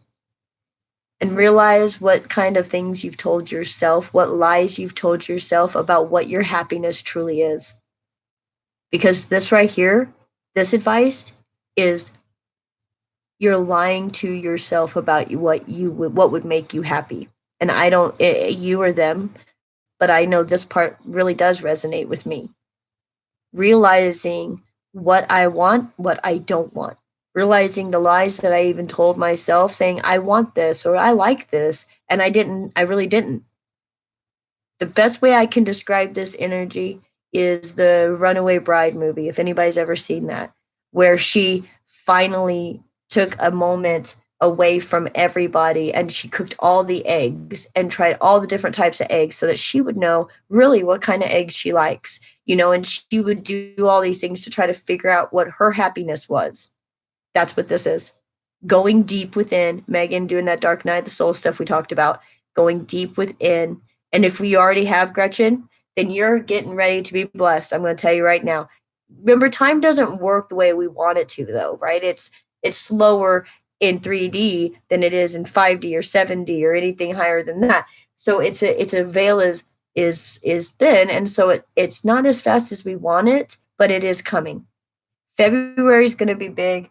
And realize what kind of things you've told yourself, what lies you've told yourself about what your happiness truly is. Because this right here, this advice is you're lying to yourself about what would make you happy. And I don't you or them, but I know this part really does resonate with me. realizing what I want, what I don't want, realizing the lies that I even told myself, saying, I want this or I like this. And I really didn't. The best way I can describe this energy is the Runaway Bride movie, if anybody's ever seen that, where she finally took a moment away from everybody and she cooked all the eggs and tried all the different types of eggs so that she would know really what kind of eggs she likes, and she would do all these things to try to figure out what her happiness was. That's what this is. Going deep within, Megan doing that Dark Night of the Soul stuff we talked about, going deep within. And if we already have Gretchen, then you're getting ready to be blessed. I'm going to tell you right now. Remember, time doesn't work the way we want it to, though, right? It's slower in 3D than it is in 5D or 7D or anything higher than that. So it's a veil is thin, and so it's not as fast as we want it, but it is coming. February is going to be big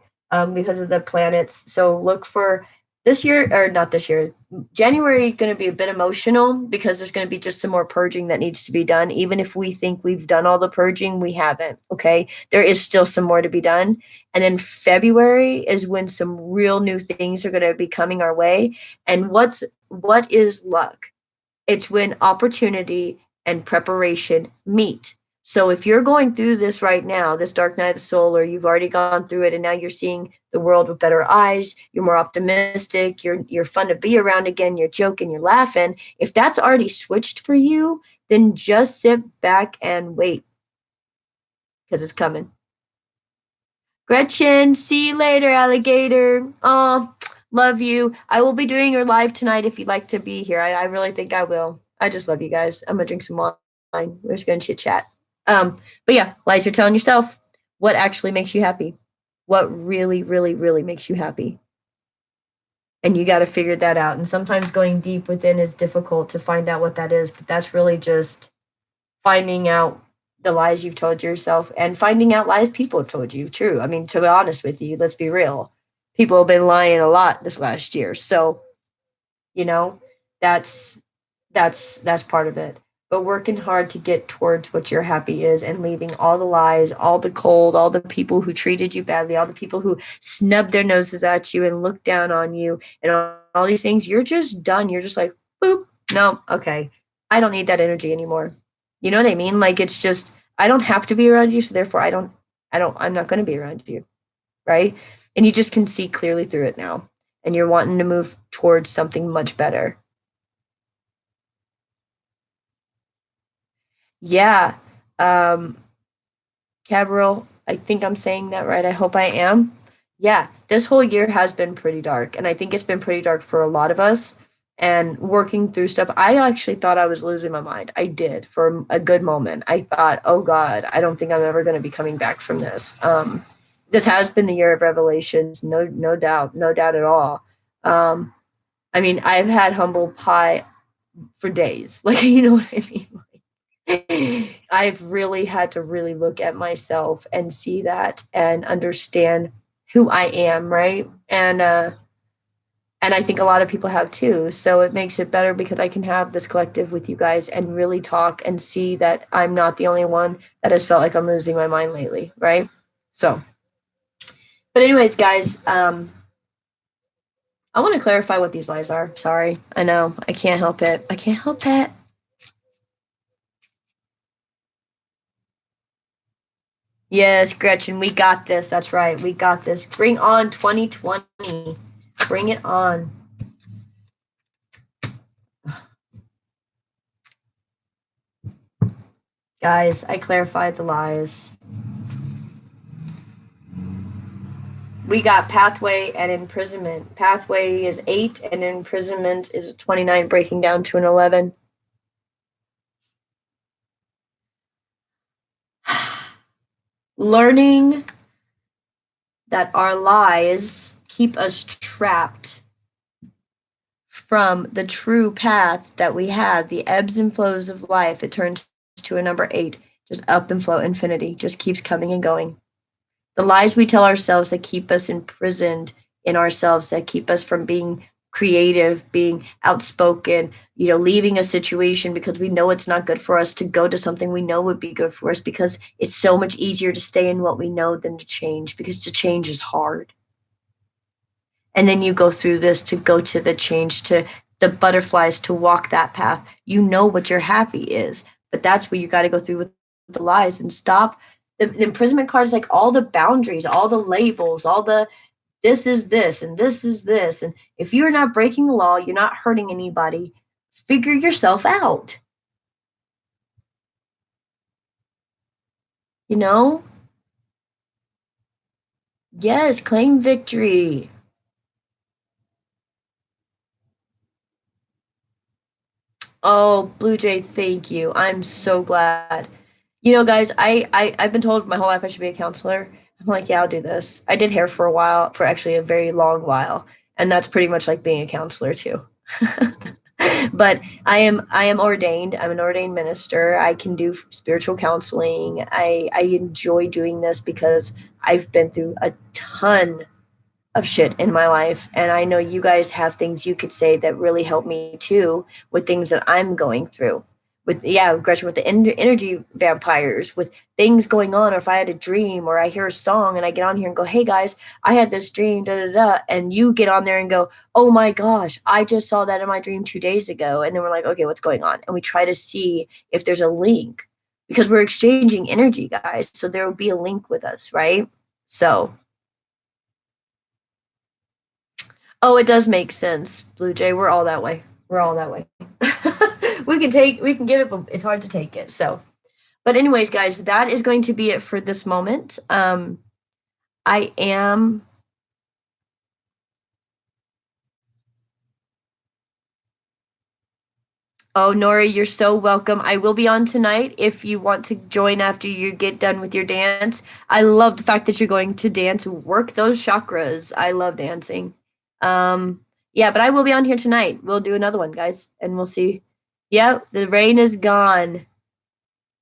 because of the planets. So look for this year, or not this year, January going to be a bit emotional because there's going to be just some more purging that needs to be done. Even if we think we've done all the purging, we haven't. Okay. There is still some more to be done. And then February is when some real new things are going to be coming our way. And what is luck? It's when opportunity and preparation meet. So if you're going through this right now, this Dark Night of the Soul, or you've already gone through it and now you're seeing the world with better eyes, you're more optimistic, you're fun to be around again, you're joking, you're laughing. If that's already switched for you, then just sit back and wait because it's coming. Gretchen, see you later, alligator. Oh, love you. I will be doing your live tonight if you'd like to be here. I really think I will. I just love you guys. I'm gonna drink some wine. We're just gonna chit chat. But yeah, lies you're telling yourself what actually makes you happy. What really, really, really makes you happy. And you got to figure that out. And sometimes going deep within is difficult to find out what that is, but that's really just finding out the lies you've told yourself and finding out lies people have told you. True. I mean, to be honest with you, let's be real. People have been lying a lot this last year. So, that's part of it. But working hard to get towards what your happy is and leaving all the lies, all the cold, all the people who treated you badly, all the people who snubbed their noses at you and looked down on you and all these things, you're just done. You're just like, boop, no, okay. I don't need that energy anymore. You know what I mean? Like it's just I don't have to be around you, so therefore I'm not going to be around you, right? And you just can see clearly through it now. And you're wanting to move towards something much better. Yeah. Cabral, I think I'm saying that right. I hope I am. Yeah, this whole year has been pretty dark, and I think it's been pretty dark for a lot of us. And working through stuff, I actually thought I was losing my mind. I did for a good moment. I thought, oh God, I don't think I'm ever going to be coming back from this. This has been the year of revelations, no doubt, no doubt at all. I mean, I've had humble pie for days, like you know what I mean. I've really had to really look at myself and see that and understand who I am, right? And I think a lot of people have too. So it makes it better because I can have this collective with you guys and really talk and see that I'm not the only one that has felt like I'm losing my mind lately, right? So, but anyways, guys, I want to clarify what these lies are. Sorry, I know I can't help it. I can't help it. Yes, Gretchen, we got this. That's right. We got this. Bring on 2020. Bring it on. Guys, I clarified the lies. We got pathway and imprisonment. Pathway is 8 and imprisonment is 29, breaking down to an 11. Learning that our lies keep us trapped from the true path that we have, the ebbs and flows of life. It turns to a number 8, just up and flow infinity, just keeps coming and going. The lies we tell ourselves that keep us imprisoned in ourselves, that keep us from being creative, being outspoken, leaving a situation because we know it's not good for us to go to something we know would be good for us, because it's so much easier to stay in what we know than to change, because to change is hard. And then you go through this to go to the change, to the butterflies, to walk that path. You know what your happy is, but that's where you got to go through with the lies and stop. The imprisonment card is like all the boundaries, all the labels, all the this is this and this is this. And if you're not breaking the law, you're not hurting anybody, figure yourself out. You know? Yes, claim victory. Oh, Blue Jay, thank you. I'm so glad. Guys, I've been told my whole life I should be a counselor. I'm like, yeah, I'll do this. I did hair for a while, for actually a very long while, and that's pretty much like being a counselor too. But I am ordained. I'm an ordained minister. I can do spiritual counseling. I enjoy doing this because I've been through a ton of shit in my life, and I know you guys have things you could say that really help me too, with things that I'm going through, with Gretchen, with the energy vampires, with things going on, or if I had a dream or I hear a song and I get on here and go, hey guys, I had this dream, da da da, and you get on there and go, oh my gosh, I just saw that in my dream 2 days ago, and then we're like, okay, what's going on, and we try to see if there's a link, because we're exchanging energy, guys, so there will be a link with us, right? So oh, it does make sense, Blue Jay. We're all that way. We're all that way. We can give it, but it's hard to take it. So, but anyways, guys, that is going to be it for this moment. I am. Oh, Nori, you're so welcome. I will be on tonight if you want to join after you get done with your dance. I love the fact that you're going to dance, work those chakras. I love dancing. Yeah, but I will be on here tonight. We'll do another one, guys, and we'll see. Yep, the rain is gone.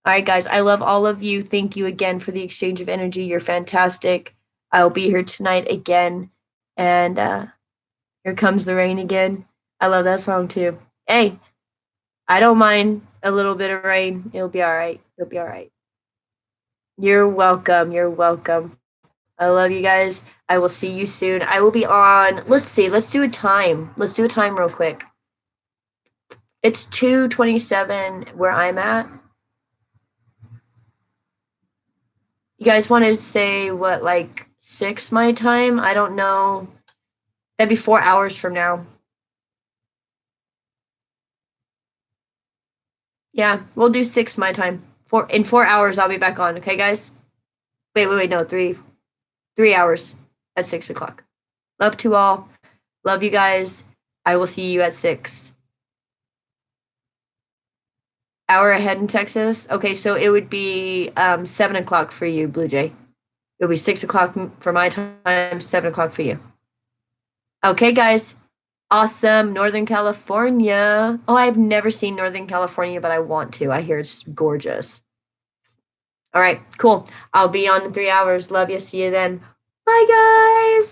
All right, guys, I love all of you. Thank you again for the exchange of energy. You're fantastic. I'll be here tonight again. And here comes the rain again. I love that song too. Hey, I don't mind a little bit of rain. It'll be all right. It'll be all right. You're welcome. You're welcome. I love you guys. I will see you soon. I will be on. Let's see. Let's do a time. Let's do a time real quick. It's 2:27 where I'm at. You guys want to say what, like 6 my time? I don't know. That'd be 4 hours from now. Yeah, we'll do 6 my time. In 4 hours, I'll be back on. Okay, guys. Wait. No, 3 hours at 6 o'clock. Love to all. Love you guys. I will see you at 6. Hour ahead in Texas. Okay, so it would be 7 o'clock for you, Blue Jay. It would be 6 o'clock for my time, 7 o'clock for you. Okay, guys. Awesome. Northern California. Oh, I've never seen Northern California, but I want to. I hear it's gorgeous. All right, cool. I'll be on in 3 hours. Love you. See you then. Bye, guys.